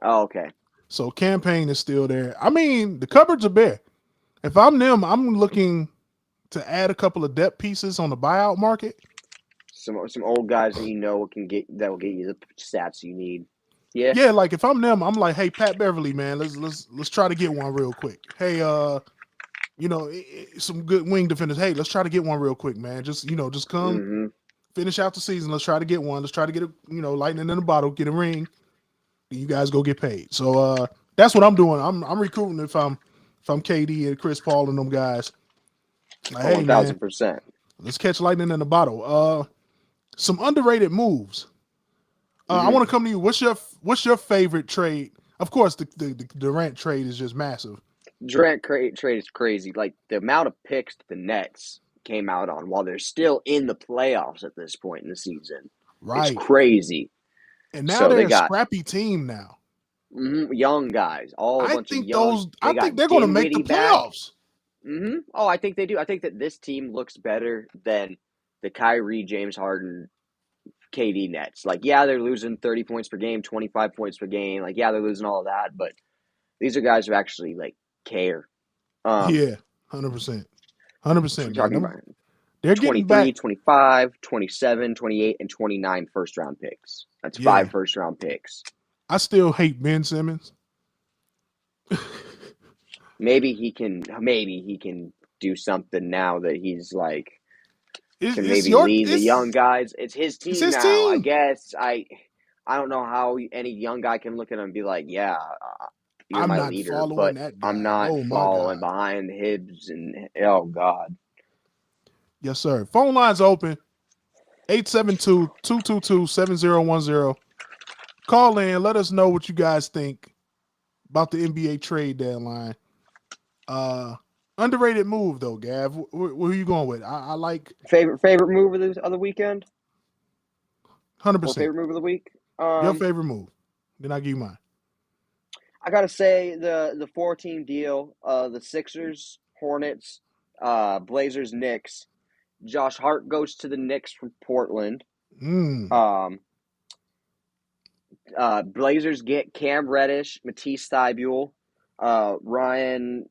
Oh, okay. So Campaign is still there. I mean, the cupboards are bare. If I'm them, I'm looking to add a couple of depth pieces on the buyout market. Some old guys that will get you the stats you need. Yeah. Yeah, like if I'm them, I'm like, hey, Pat Beverly, man, let's try to get one real quick. Hey, some good wing defenders. Hey, let's try to get one real quick, man. Just come finish out the season. Let's try to get one. Let's try to get lightning in the bottle, get a ring. And you guys go get paid. So that's what I'm doing. I'm recruiting if I'm KD and Chris Paul and them guys. Like, hey, 1,000%. Let's catch lightning in the bottle. Some underrated moves. I want to come to you. What's your favorite trade? Of course, the Durant trade is just massive. Durant trade is crazy. Like the amount of picks the Nets came out on while they're still in the playoffs at this point in the season. Right. It's crazy. And now they're a scrappy team now. Young guys. I think they're going to make the playoffs. Oh, I think they do. I think that this team looks better than the Kyrie, James Harden, KD Nets. Like, yeah, they're losing 30 points per game, 25 points per game. Like, yeah, they're losing all of that. But these are guys who actually, like, care. 100%. 100%. They're 23, getting back 25, 27, 28, and 29 first-round picks. That's 5 first-round picks. I still hate Ben Simmons. Maybe he can do something now that he's like lead the young guys. It's his team now. I guess I don't know how any young guy can look at him and be like, yeah, you're my leader, but I'm not following behind Hibbs and oh God. Yes, sir. Phone lines open. 872-222-7010. Call in. Let us know what you guys think about the NBA trade deadline. Underrated move though, Gav. Where are you going with? I like favorite move of the other weekend. 100%. Favorite move of the week. Your favorite move. Then I'll give you mine. I gotta say the 4-team deal, the Sixers, Hornets, Blazers, Knicks. Josh Hart goes to the Knicks from Portland. Blazers get Cam Reddish, Matisse Thybulle, Ryan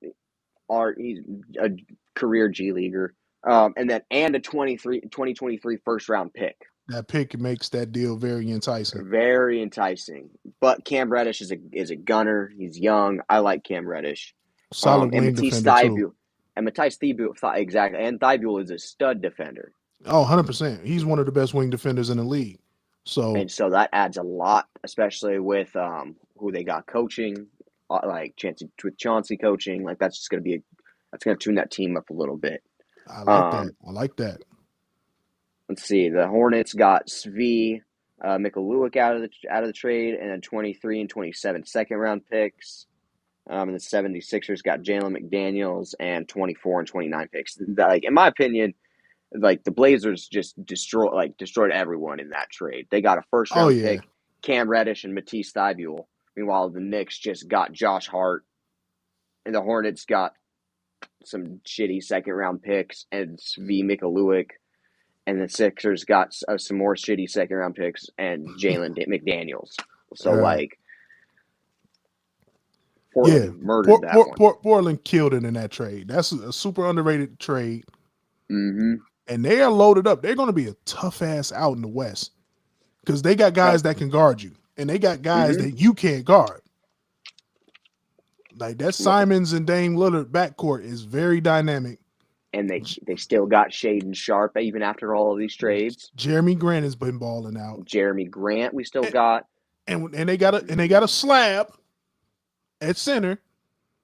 he's a career G leaguer, and a 2023 first round pick. That pick makes that deal very enticing. Very enticing. But Cam Reddish is a gunner. He's young. I like Cam Reddish. Solid wing defender too. And Matisse Thybulle, exactly. And Thybulle is a stud defender. Oh, 100%. He's one of the best wing defenders in the league. So that adds a lot, especially with who they got coaching, like Chauncey coaching. Like that's just going to tune that team up a little bit. I like that. Let's see. The Hornets got Svi Mikulic out of the trade, and then 23 and 27 second round picks. And the 76ers got Jalen McDaniels and 24 and 29 picks. Like in my opinion, like the Blazers just destroyed everyone in that trade. They got a first round pick, Cam Reddish and Matisse Thybulle. Meanwhile, the Knicks just got Josh Hart, and the Hornets got some shitty second round picks and Svi Mikulic, and the Sixers got some more shitty second round picks and Jalen McDaniels. So Portland murdered that one. Portland killed it in that trade. That's a super underrated trade. Mm-hmm. And they are loaded up. They're going to be a tough ass out in the West because they got guys that can guard you, and they got guys that you can't guard. Like that Simons and Dame Lillard backcourt is very dynamic. And they still got Shaden Sharp even after all of these trades. Jeremy Grant has been balling out. Jeremy Grant we still got. And they got a slab at center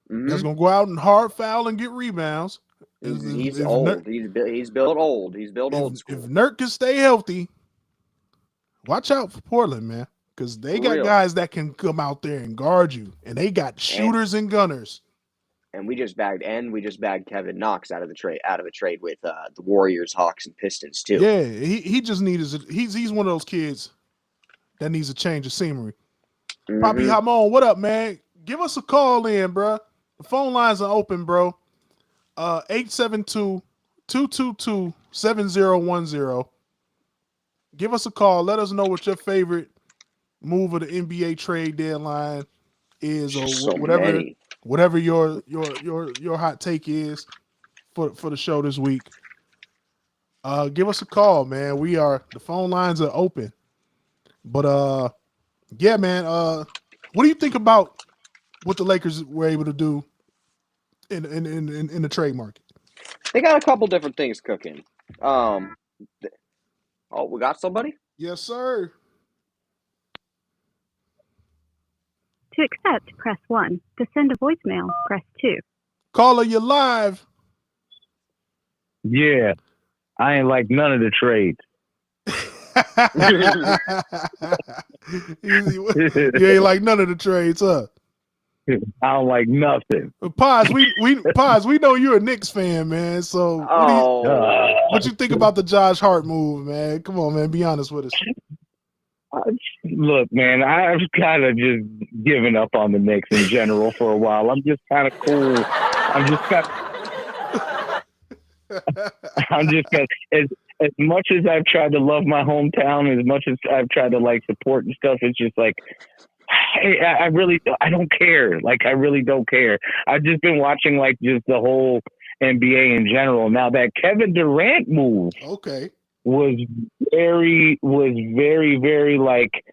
that's gonna go out and hard foul and get rebounds. He's old. He's built old. He's built old school. If Nurk can stay healthy, watch out for Portland, man. Because they got guys that can come out there and guard you. And they got shooters and gunners. And we just bagged Kevin Knox out of a trade with the Warriors, Hawks, and Pistons too. Yeah, he just needs he's one of those kids that needs a change of scenery. Mm-hmm. Poppy Hamon, what up, man? Give us a call in, bro. The phone lines are open, bro. 872-222-7010. Give us a call. Let us know what your favorite move of the NBA trade deadline is, or whatever your hot take is for the show this week. Give us a call, man. The phone lines are open. But yeah, man. What do you think about what the Lakers were able to do in the trade market? They got a couple different things cooking. We got somebody? Yes, sir. To accept, press 1. To send a voicemail, press 2. Caller, you're live. Yeah, I ain't like none of the trades. You ain't like none of the trades, huh? I don't like nothing. Paz, we know you're a Knicks fan, man. So what you think about the Josh Hart move, man? Come on, man, be honest with us. Look, man, I've kind of just given up on the Knicks in general for a while. I'm just kind of cool. As much as I've tried to love my hometown, as much as I've tried to like support and stuff, it's just like, I don't care. Like, I really don't care. I've just been watching like just the whole NBA in general. Now that Kevin Durant move, was very, very like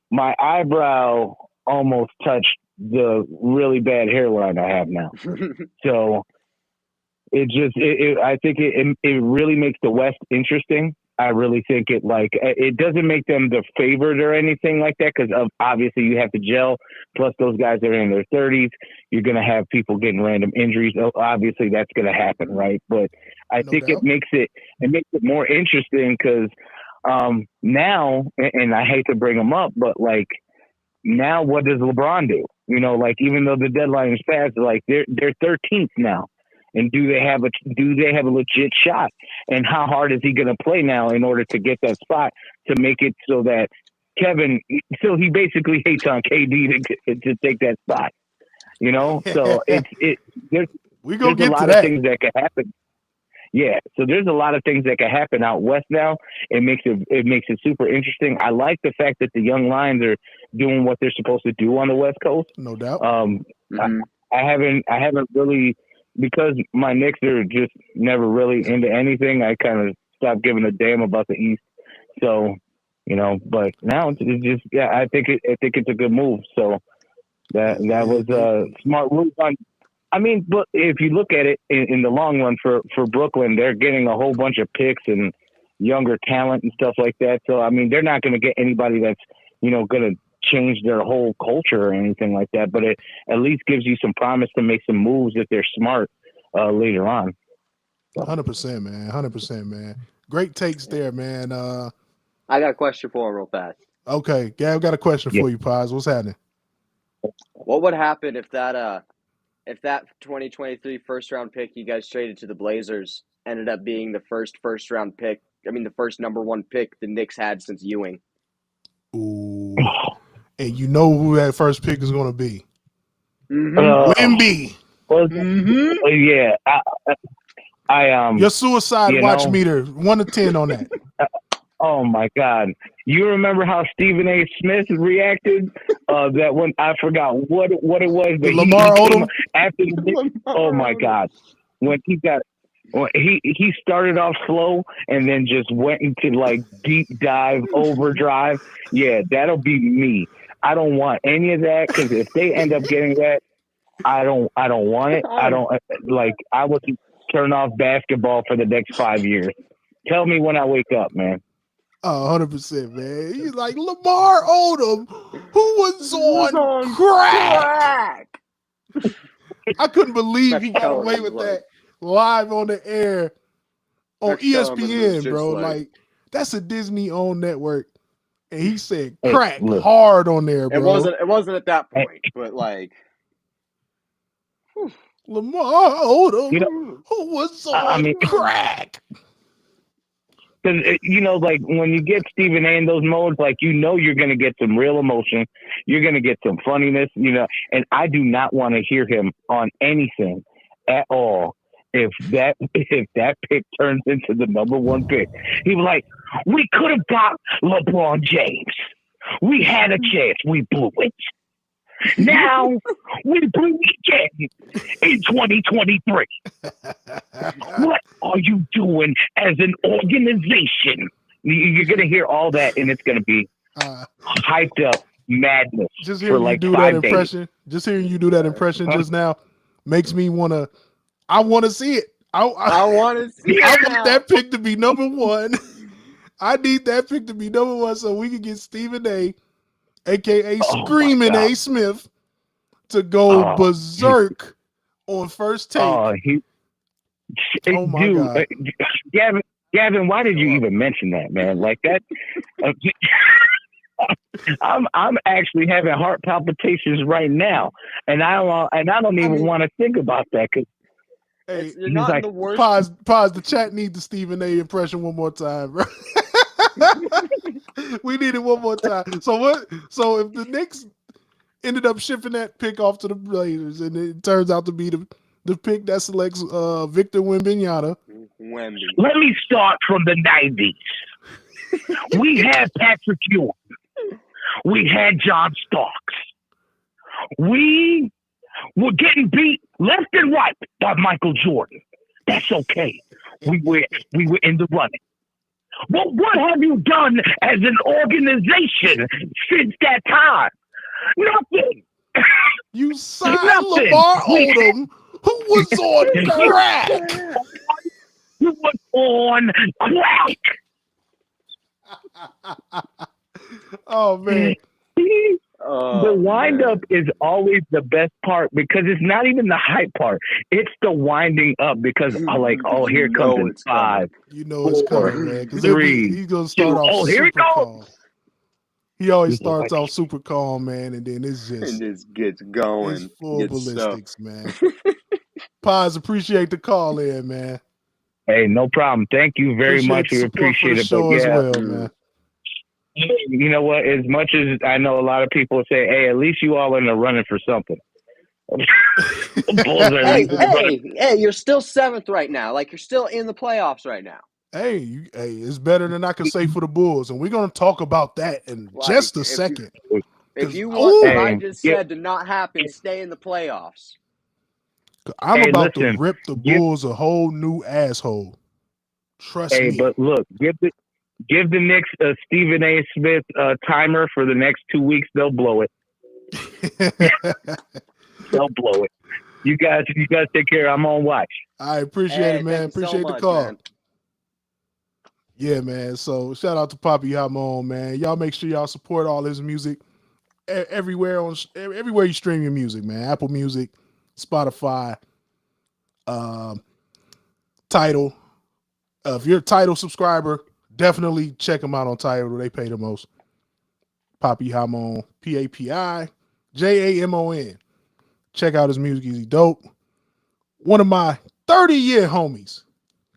my eyebrow almost touched the really bad hairline I have now. So I think it really makes the West interesting. I really think it doesn't make them the favorite or anything like that, because obviously you have to gel. Plus those guys are in their 30s. You're going to have people getting random injuries. Obviously that's going to happen, right? But I think it makes it more interesting because now, and I hate to bring them up, but like now what does LeBron do? You know, like even though the deadline is passed, like they're 13th now. And do they have a legit shot? And how hard is he going to play now in order to get that spot to make it so that Kevin? So he basically hates on KD to take that spot. You know, so there's we gonna there's a get to lot that. of things that could happen. Yeah, so there's a lot of things that can happen out west now. It makes it super interesting. I like the fact that the young Lions are doing what they're supposed to do on the West Coast. No doubt. I haven't really, because my Knicks are just never really into anything. I kind of stopped giving a damn about the East. So, you know, but now it's just I think it's a good move. So that was a smart move on. I mean, but if you look at it in the long run for Brooklyn, they're getting a whole bunch of picks and younger talent and stuff like that. So, I mean, they're not going to get anybody that's, you know, going to change their whole culture or anything like that. But it at least gives you some promise to make some moves if they're smart later on. 100%, man. 100%, man. Great takes there, man. I got a question for him real fast. Okay, Gav got a question for you, Paz. What's happening? What would happen if that 2023 first round pick you guys traded to the Blazers ended up being the first round pick? I mean, the first number 1 pick the Knicks had since Ewing. Ooh. And you know who that first pick is going to be? Mm-hmm. Wemby. Yeah. I Your suicide watch meter, 1 to 10 on that. Oh my God! You remember how Stephen A. Smith reacted? That when I forgot what it was, but Lamar Odom after the oh my God! When he started off slow and then just went into like deep dive overdrive. Yeah, that'll be me. I don't want any of that because if they end up getting that, I don't want it. I don't like. I would turn off basketball for the next 5 years. Tell me when I wake up, man. Oh, 100%, man. He's like Lamar Odom, who was on crack. I couldn't believe he got away with that live on the air on ESPN, bro. Like, that's a Disney-owned network. And he said crack hard on there, bro. It wasn't at that point, but like Lamar Odom, who was on crack. Because, you know, like when you get Stephen A. in those modes, like, you know, you're going to get some real emotion. You're going to get some funniness, you know, and I do not want to hear him on anything at all. If that pick turns into the number 1 pick, he was like, we could have got LeBron James. We had a chance. We blew it. Now we blew it again in 2023. What are you doing as an organization? You're going to hear all that, and it's going to be hyped up madness. Just hearing you do that impression, just hearing you do that impression just now makes me I want to see it. I want to see it. I want that pick to be number 1. I need that pick to be number 1 so we can get Stephen A., a.k.a. Screaming A. Smith, to go berserk on First Take. Oh my God. Gavin, why did you even mention that, man? Like that. I'm actually having heart palpitations right now, and I don't even want to think about that because. Hey, you're not like, the worst. Pause. The chat needs the Stephen A. impression one more time, bro. We need it one more time. So what? So if the Knicks ended up shipping that pick off to the Blazers, and it turns out to be the pick that selects Victor Wembanyama. Let me start from the 90s. We had Patrick Ewing. We had John Starks. We were getting beat left and right by Michael Jordan. That's okay. We were in the running. Well, what have you done as an organization since that time? Nothing. You signed Lamar Odom, who was on crack. Who was on crack. Oh, man. The wind-up is always the best part because it's not even the hype part. It's the winding up because, here it comes in 5. You know it's coming, man. Because 3, he's going to start off here super calm. He always starts off super calm, man, and then it's just... And just gets going. It's full ballistics, man. Paz, appreciate the call in, man. Hey, no problem. Thank you very much. We appreciate it. Show as well, man. You know what? As much as I know a lot of people say, hey, at least you all in the running for something. Bulls are Hey, you're still 7th right now. Like, you're still in the playoffs right now. Hey, it's better than I can say for the Bulls, and we're gonna talk about that in Like, just a if you- second. If you want what I Hey, just said to not happen, stay in the playoffs. I'm Hey, about to listen, rip the give- Bulls a whole new asshole. Trust Hey, me. but look, give the Knicks a Stephen A. Smith timer for the next 2 weeks. They'll blow it. They'll blow it. You guys take care. I'm on watch. I appreciate it, man. Thank you so Appreciate the much, call. man. Yeah, man. So shout out to Poppy Hamon, man. Y'all make sure y'all support all his music everywhere you stream your music, man. Apple Music, Spotify, Tidal. If you're a Tidal subscriber, definitely check them out on Tidal. They pay the most. Poppy Hamon, PAPIJAMON. Check out his music. He's dope. One of my 30-year homies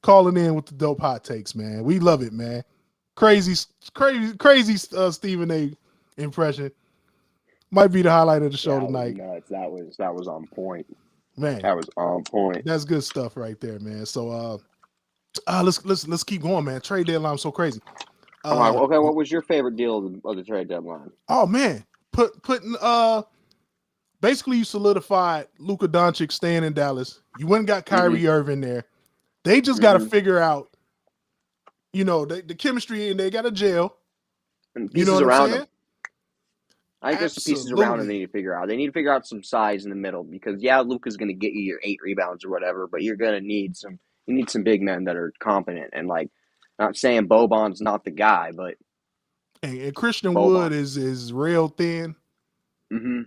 calling in with the dope hot takes, man. We love it, man. Crazy Stephen A. impression. Might be the highlight of the show tonight. Nuts. That was on point. Man, That was on point. that's good stuff right there, man. So let's keep going, man. Trade deadline was so crazy. Okay, what was your favorite deal of the trade deadline? Oh man, putting basically you solidified Luka Doncic staying in Dallas. You went and got Kyrie Irving there. They just got to figure out, the chemistry, and they got a gel. And You know pieces what I'm around saying? them. I think there's some pieces around them they need to figure out. They need to figure out some size in the middle because Luka's going to get you your 8 rebounds or whatever, but you're going to need some big men that are competent and not saying Boban's not the guy, but And Christian Boban. Wood is real thin. Mm-hmm.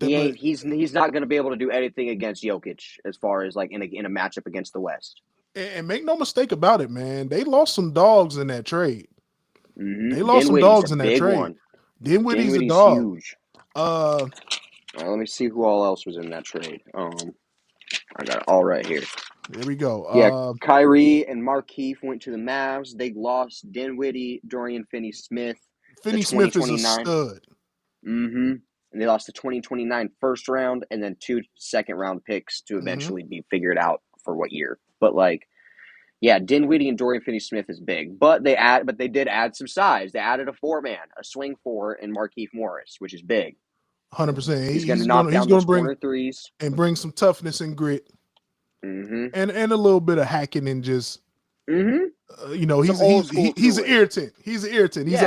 He's not going to be able to do anything against Jokic as far as in a matchup against the West. And make no mistake about it, man. They lost some dogs in that trade. Mm-hmm. They lost some dogs in that trade. One. Dinwiddie's a dog. Huge. Let me see who all else was in that trade. I got it all right here. There we go. Kyrie and Markieff went to the Mavs. They lost Dinwiddie, Dorian Finney-Smith. Finney-Smith is a stud. Mm-hmm. And they lost the 2029 first round and then 2 second-round picks to eventually be figured out for what year. But Dinwiddie and Dorian Finney-Smith is big. But they did add some size. They added a 4-man, a swing 4 in Markieff Morris, which is big. 100%. He's going to knock down those corner threes and bring some toughness and grit. Mm-hmm. And a little bit of hacking and just he's an irritant. He's an irritant. He's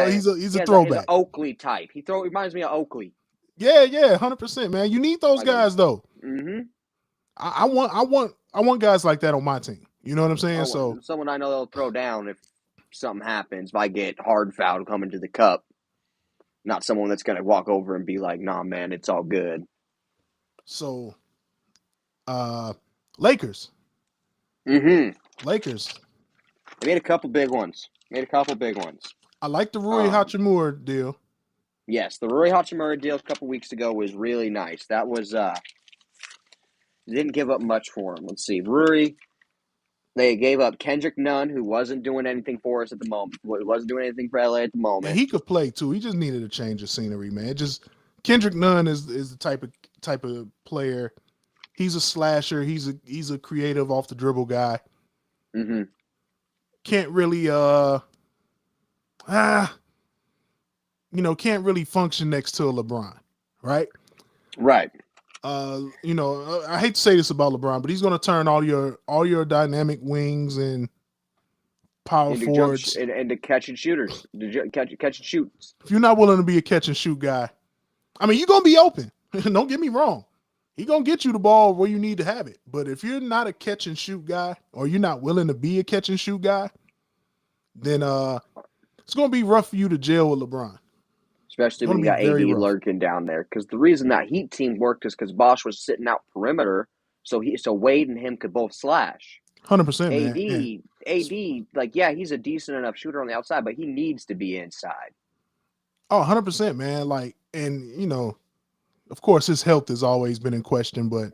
a throwback. He's an Oakley type. Reminds me of Oakley. Yeah, 100%, man. You need those guys though. Mm-hmm. I want guys like that on my team. You know what I'm saying? So someone I know they'll throw down if something happens. If I get hard fouled coming to the cup, not someone that's gonna walk over and be like, "Nah, man, it's all good." So, Lakers. Mm-hmm. Lakers. They made a couple big ones. I like the Rui Hachimura deal. Yes, the Rui Hachimura deal a couple weeks ago was really nice. That was didn't give up much for him. Let's see, Rui. They gave up Kendrick Nunn, who wasn't doing anything for us at the moment. Wasn't doing anything for LA at the moment. And he could play too. He just needed a change of scenery, man. Kendrick Nunn is the type of player. He's a slasher. He's a creative off the dribble guy. Mm-hmm. Can't really can't really function next to a LeBron, right? Right. I hate to say this about LeBron, but he's going to turn all your dynamic wings and power forwards into catch and shooters. Catch and shoots. If you're not willing to be a catch and shoot guy, I mean, you're going to be open. Don't get me wrong. He's going to get you the ball where you need to have it. But if you're not a catch and shoot guy, or you're not willing to be a catch and shoot guy, then it's going to be rough for you to gel with LeBron. Especially when you got AD lurking down there. Because the reason that Heat team worked is because Bosch was sitting out perimeter, so Wade and him could both slash. 100%, man. AD, he's a decent enough shooter on the outside, but he needs to be inside. Oh, 100%, man. Of course, his health has always been in question, but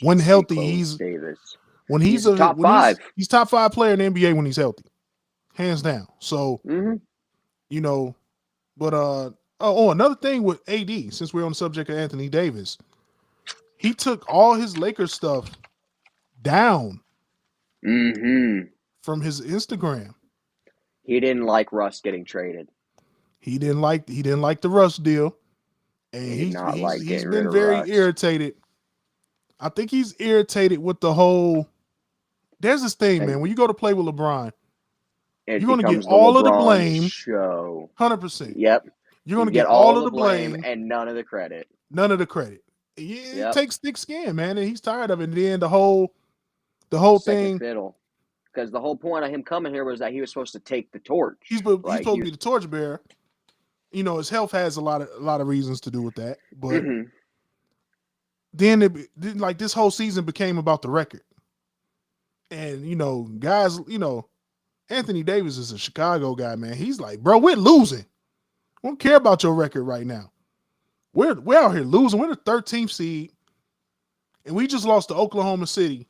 when healthy, he's top 5. He's top 5 player in the NBA when he's healthy, hands down. So, but Oh, another thing with AD, since we're on the subject of Anthony Davis, he took all his Lakers stuff down Mm-hmm. from his Instagram. He didn't like Russ getting traded. He didn't like the Russ deal, and He did not like he's getting rid been of very Russ. irritated. I think he's irritated with the whole. There's this thing, man. When you go to play with LeBron, It you're going to get becomes the all of the LeBron blame. show. 100%. Yep. You're going to You get all of the blame and none of the credit. None of the credit. It takes thick skin, man, and he's tired of it. And then the whole Second thing. Fiddle. Because the whole point of him coming here was that he was supposed to take the torch. He's supposed to be the torchbearer. You know, his health has a lot of reasons to do with that. But then like this whole season became about the record. And, you know, guys, you know, Anthony Davis is a Chicago guy, man. He's like, bro, we're losing. We don't care about your record right now. We're out here losing. We're the 13th seed. And we just lost to Oklahoma City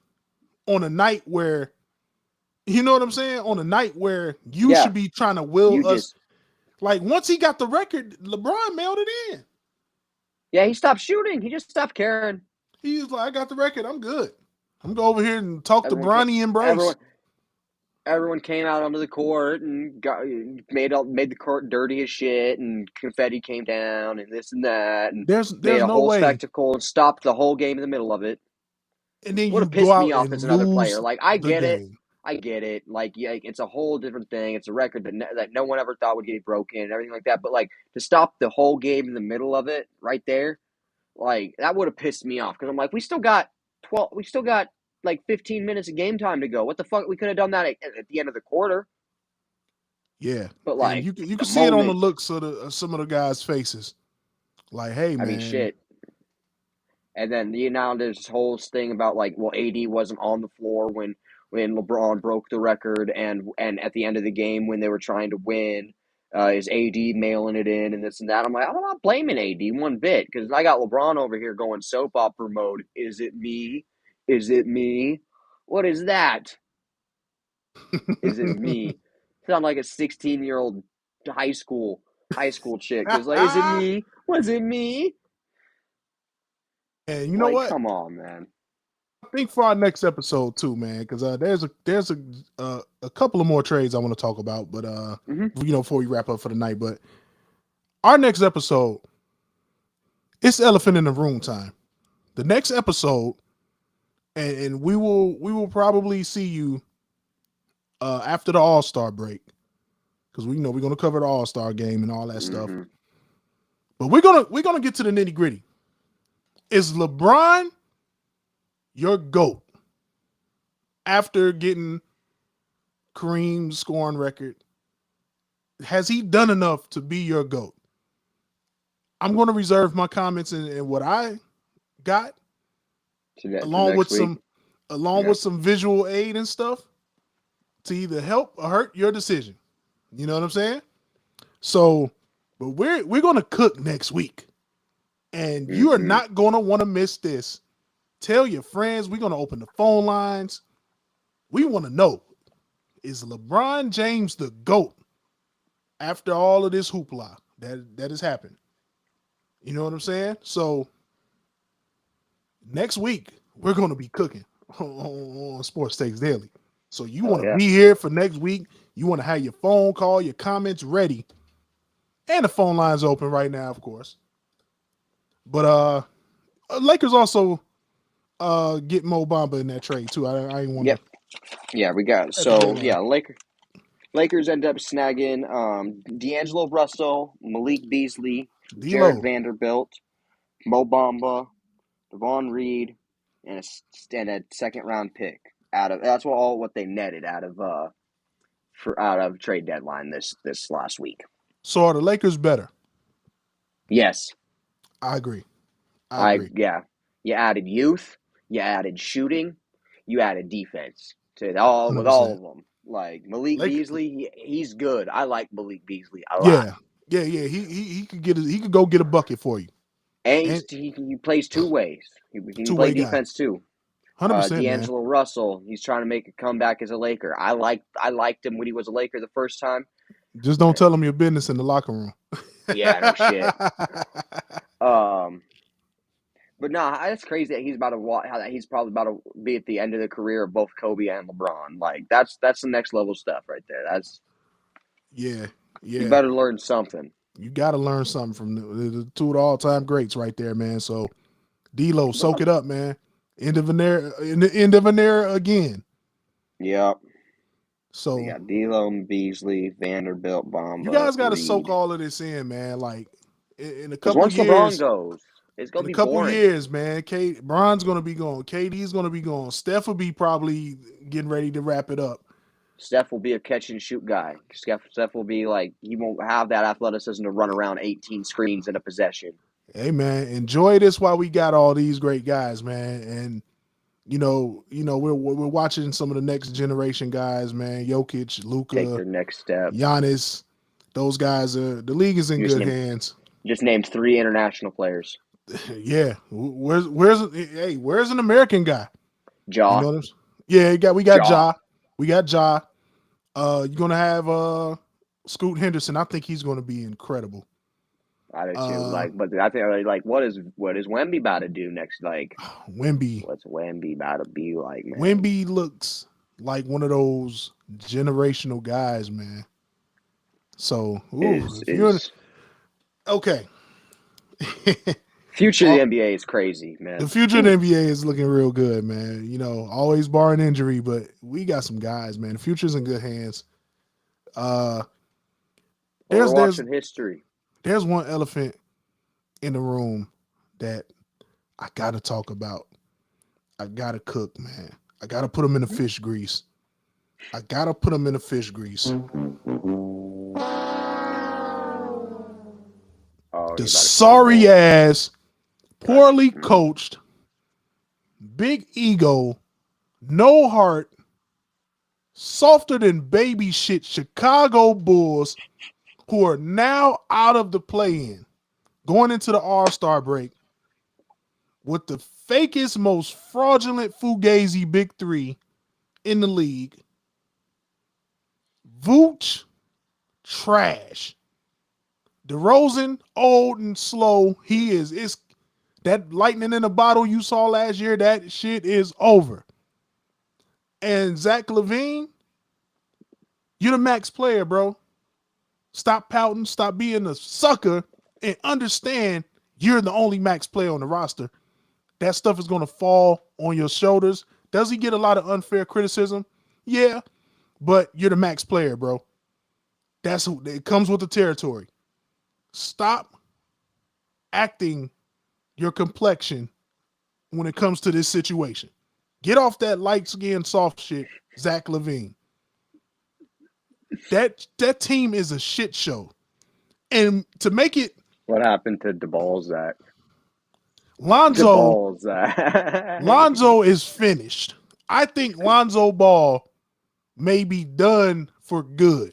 on a night where, you know what I'm saying? On a night where you should be trying to will us. Like, once he got the record, LeBron mailed it in. Yeah, he stopped shooting. He just stopped caring. He's like, I got the record. I'm good. I'm going to go over here and talk to Bronny and Bryce. Everyone came out onto the court and made the court dirty as shit, and confetti came down and this and that, and there's made a no whole way. spectacle and stopped the whole game in the middle of it. And then would have pissed me off as another player. Like, I get it. Like, yeah, it's a whole different thing. It's a record that no one ever thought would get broken and everything like that. But like, to stop the whole game in the middle of it right there, like, that would have pissed me off, because I'm like, we still got like 15 minutes of game time to go. What the fuck? We could have done that at the end of the quarter. Yeah, but like, you can see it on the looks of some of the guys' faces. Like, hey, man. I mean, shit. And then there's this whole thing about like, well, AD wasn't on the floor when LeBron broke the record, and at the end of the game when they were trying to win, is AD mailing it in and this and that. I'm like, I'm not blaming AD one bit, because I got LeBron over here going soap opera mode. Is it me? Is it me? What is that? Is it me? Sound like a 16-year-old high school chick. It's like, is it me? Was it me? And you know what? Come on, man. I think for our next episode too, man, because there's a couple of more trades I want to talk about, but you know, before we wrap up for the night. But our next episode, it's elephant in the room time. The next episode, and we will probably see you after the All-Star break, because we know we're gonna cover the All-Star game and all that stuff. But we're gonna get to the nitty-gritty. Is LeBron your GOAT after getting Kareem's scoring record? Has he done enough to be your GOAT? I'm going to reserve my comments and what I got, along with some visual aid and stuff, to either help or hurt your decision. You know what I'm saying? So, but we're going to cook next week, and you are not going to want to miss this. Tell your friends. We're going to open the phone lines. We want to know, is LeBron James the GOAT after all of this hoopla that has happened? You know what I'm saying? So next week, we're going to be cooking on Sports Takes Daily. So you want to be here for next week. You want to have your phone call, your comments ready. And the phone line's open right now, of course. But Lakers also get Mo Bamba in that trade too. I ain't want to. Yeah, we got Lakers end up snagging D'Angelo Russell, Malik Beasley, Jared Vanderbilt, Mo Bamba, Devon Reed, and a second round pick that's what they netted out of trade deadline this last week. So are the Lakers better? Yes. I agree. Yeah. You added youth, you added shooting, you added defense with all of them. Like Malik Beasley, he's good. I like Malik Beasley a lot. Yeah. He could go get a bucket for you. And he plays two ways. He can play defense too. 100%. D'Angelo Russell, he's trying to make a comeback as a Laker. I liked him when he was a Laker the first time. Just don't tell them your business in the locker room. Yeah, no shit. But no, that's crazy that he's about to how that he's probably about to be at the end of the career of both Kobe and LeBron. Like that's the next level stuff right there. That's yeah. You better learn something. You got to learn something from the two of the all-time greats right there, man. So, D-Lo, soak it up, man. End of an era again. Yep. So we got D'Lo, Beasley, Vanderbilt, Bamba. You guys got to Reed. soak all of this in, man. Like in a couple once of years, LeBron goes, it's gonna be in a couple boring. years, man. Bron's gonna be gone. KD's gonna be gone. Steph will be probably getting ready to wrap it up. Steph will be a catch and shoot guy. Steph will be like, he won't have that athleticism to run around 18 screens in a possession. Hey man, enjoy this while we got all these great guys, man. And we're watching some of the next generation guys, man. Jokic, Luka, take their next step. Giannis, those guys the league is in good hands. Just named 3 international players. Yeah, where's an American guy? Ja. You know we got Ja. We got Ja. You're gonna have Scoot Henderson. I think he's gonna be incredible. I do too. But I think what is Wemby about to do next? Wemby. What's Wemby about to be like, man? Wemby looks like one of those generational guys, man. So okay. Future of the NBA is crazy, man. The future of the NBA is looking real good, man. Always barring injury, but we got some guys, man. The future's in good hands. We're watching history. There's one elephant in the room that I gotta talk about. I gotta cook, man. I gotta put them in the fish grease. The sorry ass, poorly coached, big ego, no heart, softer than baby shit Chicago Bulls, who are now out of the play-in, going into the All-Star break with the fakest, most fraudulent Fugazi big 3 in the league. Vooch, trash. DeRozan, old and slow. It's that lightning in a bottle you saw last year, that shit is over. And Zach LaVine, you're the max player, bro. Stop pouting, stop being a sucker, and understand you're the only max player on the roster. That stuff is going to fall on your shoulders. Does he get a lot of unfair criticism? Yeah, but you're the max player, bro. It comes with the territory. Stop acting your complexion when it comes to this situation. Get off that light-skinned soft shit, Zach LaVine. That team is a shit show. And to make it... What happened to DeBall's Lonzo is finished. I think Lonzo Ball may be done for good.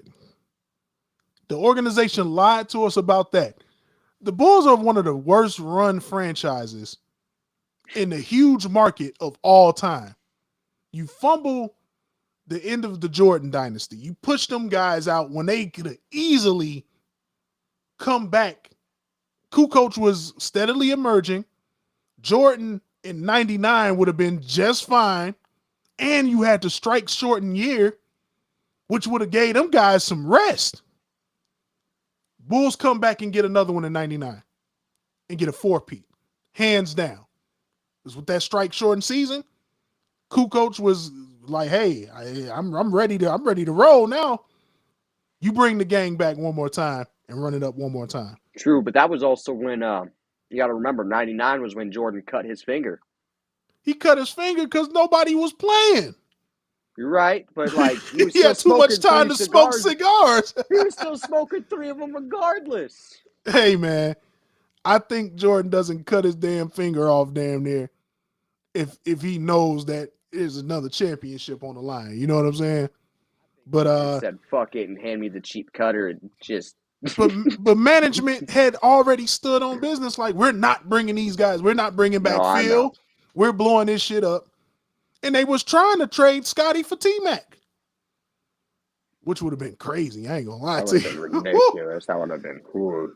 The organization lied to us about that. The Bulls are one of the worst run franchises in the huge market of all time. You fumble the end of the Jordan dynasty. You push them guys out when they could have easily come back. Kukoc was steadily emerging. Jordan in 99 would have been just fine. And you had to strike shortened year, which would have gave them guys some rest. Bulls come back and get another one in 99 and get a 4-peat. Hands down. Because with that strike shortened season, Kukoc was like, hey, I'm ready to roll now. You bring the gang back one more time and run it up one more time. True, but that was also when you got to remember 99 was when Jordan cut his finger. He cut his finger because nobody was playing. You're right, but he had too much time to smoke cigars. He was still smoking 3 of them regardless. Hey man, I think Jordan doesn't cut his damn finger off damn near if he knows that there's another championship on the line. You know what I'm saying? But he said fuck it and hand me the cheap cutter and just. but management had already stood on business like, we're not bringing these guys. We're not bringing back Phil. We're blowing this shit up. And they was trying to trade Scotty for T-Mac. which would have been crazy. I ain't gonna lie That to would have you. been ridiculous. That would have been cool.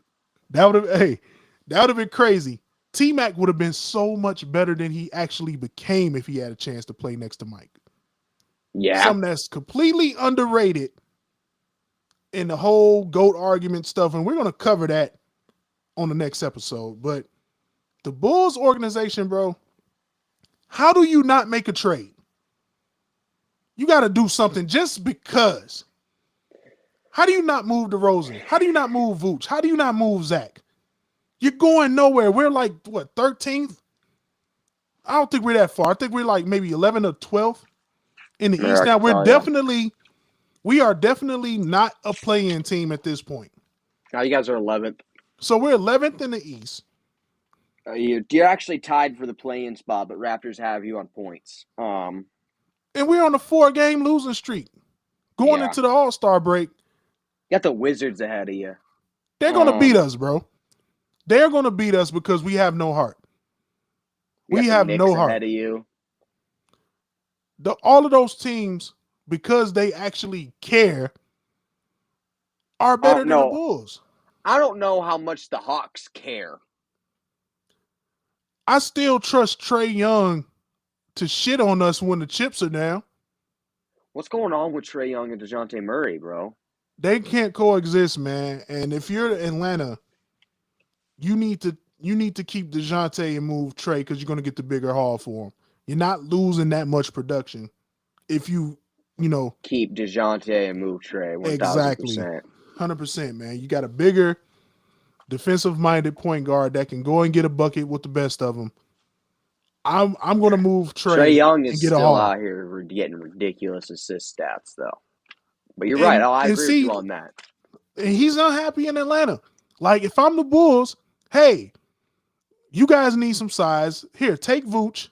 That would have been crazy. T-Mac would have been so much better than he actually became if he had a chance to play next to Mike. Yeah. Something that's completely underrated in the whole GOAT argument stuff, and we're going to cover that on the next episode. But the Bulls organization, bro, how do you not make a trade? You got to do something just because. How do you not move DeRozan? How do you not move Vooch? How do you not move Zach? You're going nowhere. We're like, what, 13th? I don't think we're that far. I think we're like maybe 11th or 12th in the East. Now, we are definitely not a play-in team at this point. Now you guys are 11th. So we're 11th in the East. You're actually tied for the play-in spot, but Raptors have you on points. And we're on a 4-game losing streak. Going into the All-Star break. You got the Wizards ahead of you. They're going to beat us, bro. They're going to beat us because we have no heart. We have no heart. Ahead of you. All of those teams, because they actually care, are better than the Bulls. I don't know how much the Hawks care. I still trust Trae Young to shit on us when the chips are down. What's going on with Trae Young and DeJounte Murray, bro? They can't coexist, man. And if you're Atlanta, you need to keep DeJounte and move Trae because you're going to get the bigger haul for him. You're not losing that much production if you keep DeJounte and move Trae. 1000%. Exactly, 100%, man. You got a bigger defensive-minded point guard that can go and get a bucket with the best of them. I'm going to move Trae Young is get still out here getting ridiculous assist stats, though. But you're right. I agree with you on that. And he's unhappy in Atlanta. Like, if I'm the Bulls, hey, you guys need some size. Here, take Vooch.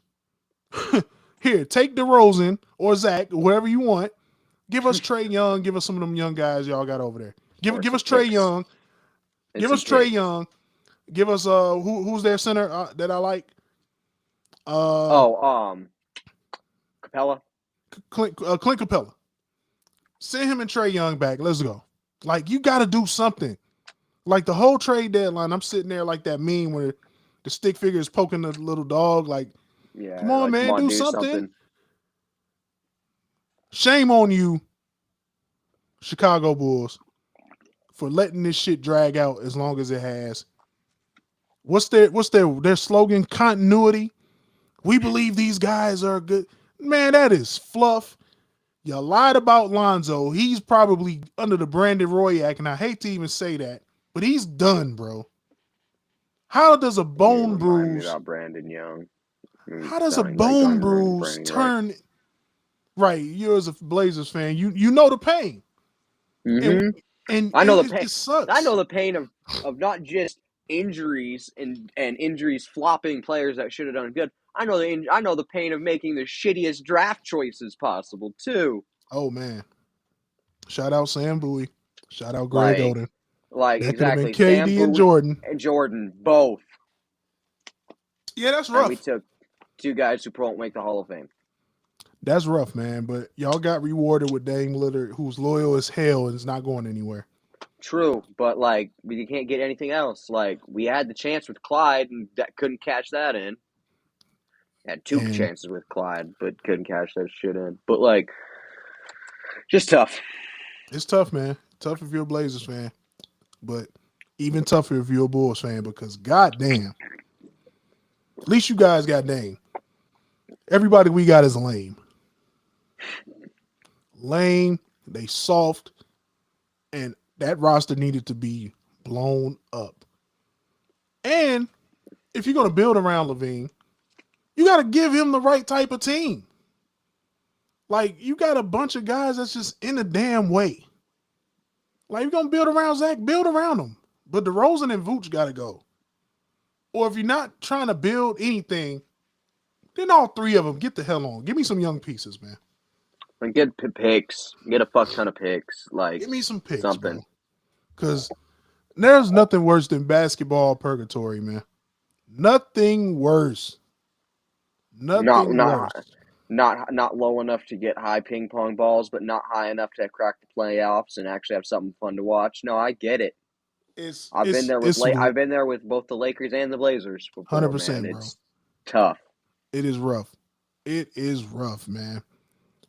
Here, take DeRozan or Zach, whoever you want. Give us Trae Young. Give us some of them young guys y'all got over there. Give us Trae Young. Give us Trae Young. Give us who's their center that I like? Capella. Clint Capella. Send him and Trae Young back. Let's go. Like, you got to do something. Like, the whole trade deadline, I'm sitting there like that meme where the stick figure is poking the little dog. Like, come on, man, do something. Shame on you, Chicago Bulls, for letting this shit drag out as long as it has. What's their slogan? Continuity. We believe these guys are good. Man, that is fluff. You lied about Lonzo. He's probably under the Brandon Roy Act, and I hate to even say that, but he's done, bro. How does a bone bruise? About Brandon Young. How does a bone bruise turn? Right, you as a Blazers fan, you know the pain. Mm-hmm. And I know the pain. It sucks. I know the pain of not just injuries and injuries flopping players that should have done good. I know the pain of making the shittiest draft choices possible too. Oh man! Shout out Sam Bowie. Shout out Greg Oden. Like, that exactly. Could have been KD and Jordan. And Jordan, both. Yeah, that's rough. And we took two guys who won't make the Hall of Fame. That's rough, man. But y'all got rewarded with Dame Lillard, who's loyal as hell and is not going anywhere. True, but like, we can't get anything else. Like, we had the chance with Clyde and that couldn't catch that in. Had two chances with Clyde, but couldn't catch that shit in. But like, just tough. It's tough, man. Tough if you're a Blazers fan, but even tougher if you're a Bulls fan because goddamn, at least you guys got Dame. Everybody we got is lame. Lame. They soft, and that roster needed to be blown up. And if you're going to build around Levine, you got to give him the right type of team. Like, you got a bunch of guys that's just in the damn way. Like, you're going to build around Zach, build around him. But DeRozan and Vooch got to go. Or if you're not trying to build anything, then all three of them, get the hell on. Give me some young pieces, man. And get picks. Get a fuck ton of picks. Like, give me some picks, something. Because there's nothing worse than basketball purgatory, man. Nothing worse. Nothing worse. not low enough to get high ping pong balls, but not high enough to crack the playoffs and actually have something fun to watch. No, I get it. I've been there with both the Lakers and the Blazers before, 100%, man. bro. It's tough. It is rough. It is rough, man.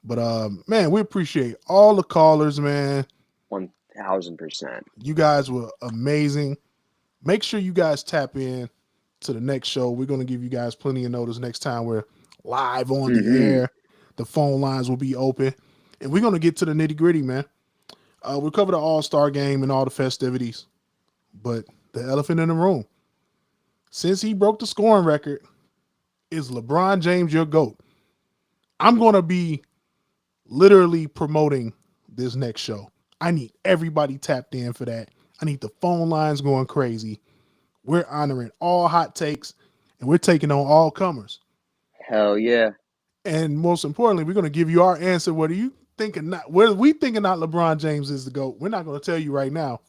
But man, we appreciate all the callers, man. 1000%. You guys were amazing. Make sure you guys tap in to the next show. We're going to give you guys plenty of notice next time we're live on the air. The phone lines will be open. And we're going to get to the nitty gritty, man. We'll cover the All-Star game and all the festivities. But the elephant in the room, since he broke the scoring record, is LeBron James your GOAT? I'm going to be literally promoting this next show. I need everybody tapped in for that. I need the phone lines going crazy. We're honoring all hot takes, and we're taking on all comers. Hell yeah. And most importantly, we're going to give you our answer. Whether we thinking not LeBron James is the GOAT, we're not going to tell you right now,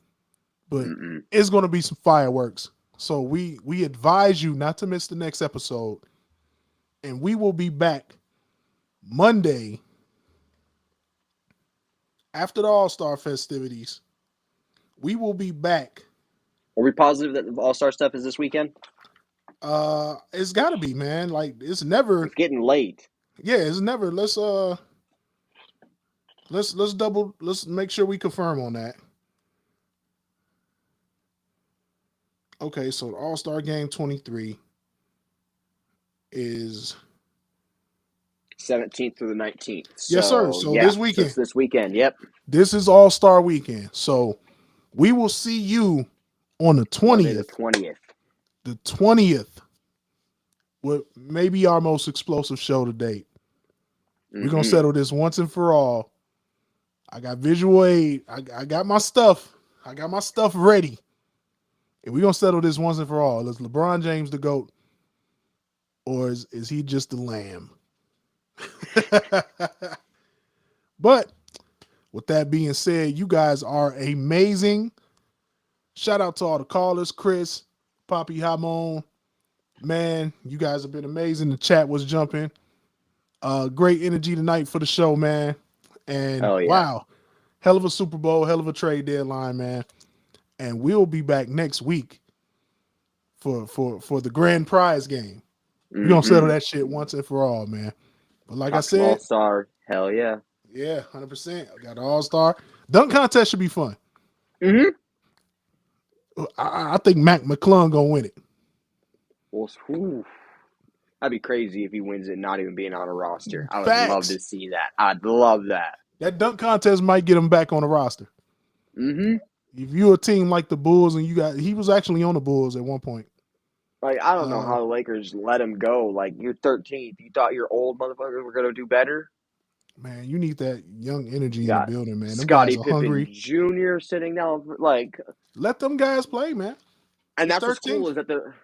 but it's going to be some fireworks. So we advise you not to miss the next episode, and we will be back Monday after the All-Star festivities. We will be back. Are we positive that the All-Star stuff is this weekend? It's got to be, man. Like, it's getting late. Yeah, it's never. Let's make sure we confirm on that. Okay, so the All-Star Game 23 is 17th through the 19th. Yes, sir. So this weekend. It's this weekend, yep. This is All-Star Weekend. So we will see you on the 20th. The 20th. What may be our most explosive show to date. We're going to settle this once and for all. I got visual aid. I got my stuff. I got my stuff ready. And we're going to settle this once and for all. Is LeBron James the GOAT? Or is he just the lamb? But with that being said, you guys are amazing. Shout out to all the callers, Chris, Poppy Hamon. Man, you guys have been amazing. The chat was jumping. Great energy tonight for the show, man. And wow, hell of a Super Bowl, hell of a trade deadline, man. And we'll be back next week for the grand prize game. We're gonna settle that shit once and for all, man. But like I said, All-Star, hell yeah. Yeah, 100%. I got an All-Star. Dunk contest should be fun. I think Mac McClung gonna win it. Well, that'd be crazy if he wins it not even being on a roster. I would love to see that. I'd love that. That dunk contest might get him back on the roster. If you're a team like the Bulls and he was actually on the Bulls at one point. Like, I don't know how the Lakers let him go. Like, you're 13th. You thought your old motherfuckers were going to do better? Man, you need that young energy in the building, man. Them Scottie guys are Pippen hungry. Jr. sitting down, like, let them guys play, man. And that's what's cool is that they're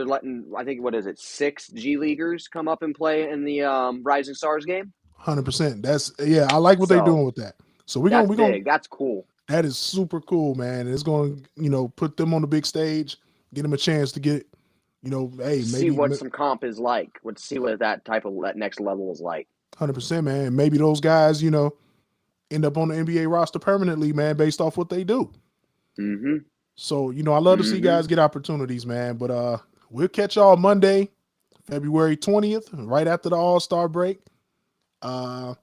letting, I think, 6 G Leaguers come up and play in the Rising Stars game? 100%. I like what they're doing with that. So we're gonna that's cool. That is super cool, man. It's going to, put them on the big stage, get them a chance to get, maybe see what some comp is like. See what that next level is like. 100%, man. Maybe those guys, end up on the NBA roster permanently, man, based off what they do. So, I love to see guys get opportunities, man. But we'll catch y'all Monday, February 20th, right after the All-Star break. And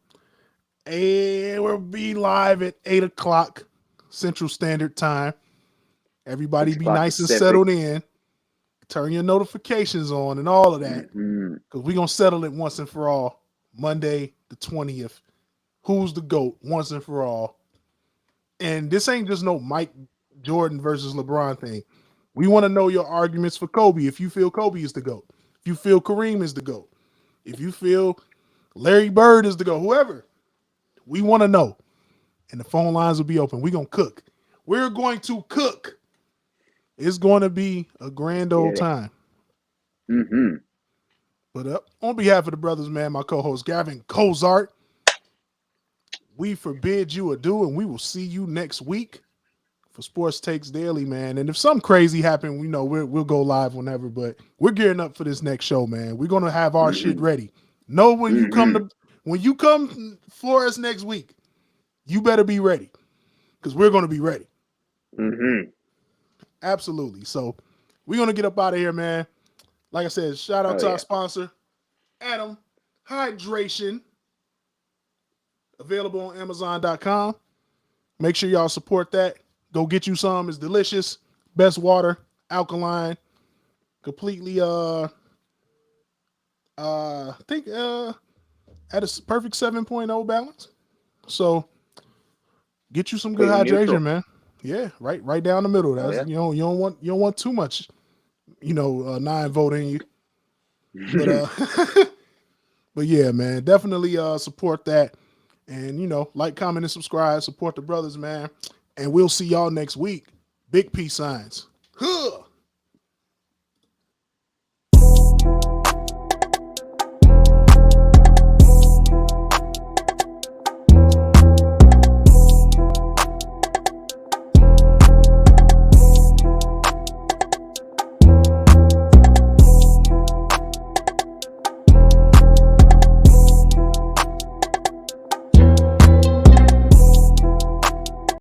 we'll be live at 8 o'clock Central Standard Time. Everybody be nice and settled in. Turn your notifications on and all of that. Because we're going to settle it once and for all. Monday the 20th. Who's the GOAT once and for all? And this ain't just no Mike Jordan versus LeBron thing. We want to know your arguments for Kobe. If you feel Kobe is the GOAT. If you feel Kareem is the GOAT. If you feel Larry Bird is the GOAT. Whoever. We want to know. And the phone lines will be open. We're going to cook. We're going to cook. It's going to be a grand old time. But on behalf of the brothers, man, my co-host Gavin Cozart, we forbid you adieu, and we will see you next week for Sports Takes Daily, man. And if something crazy happens, we'll go live whenever, but we're gearing up for this next show, man. We're going to have our shit ready. Know when you come for us next week, you better be ready because we're going to be ready. Mm-hmm. Absolutely. So we're going to get up out of here, man. Like I said, shout out to our sponsor, Adam Hydration. Available on Amazon.com. Make sure y'all support that. Go get you some. It's delicious. Best water, alkaline, completely I think at a perfect 7.0 balance. So get you some good hydration, neutral. man. Yeah, right down the middle. That's you don't want too much, 9 volt in you. But but yeah, man, definitely support that. And like, comment, and subscribe. Support the brothers, man. And we'll see y'all next week. Big peace signs. Huh.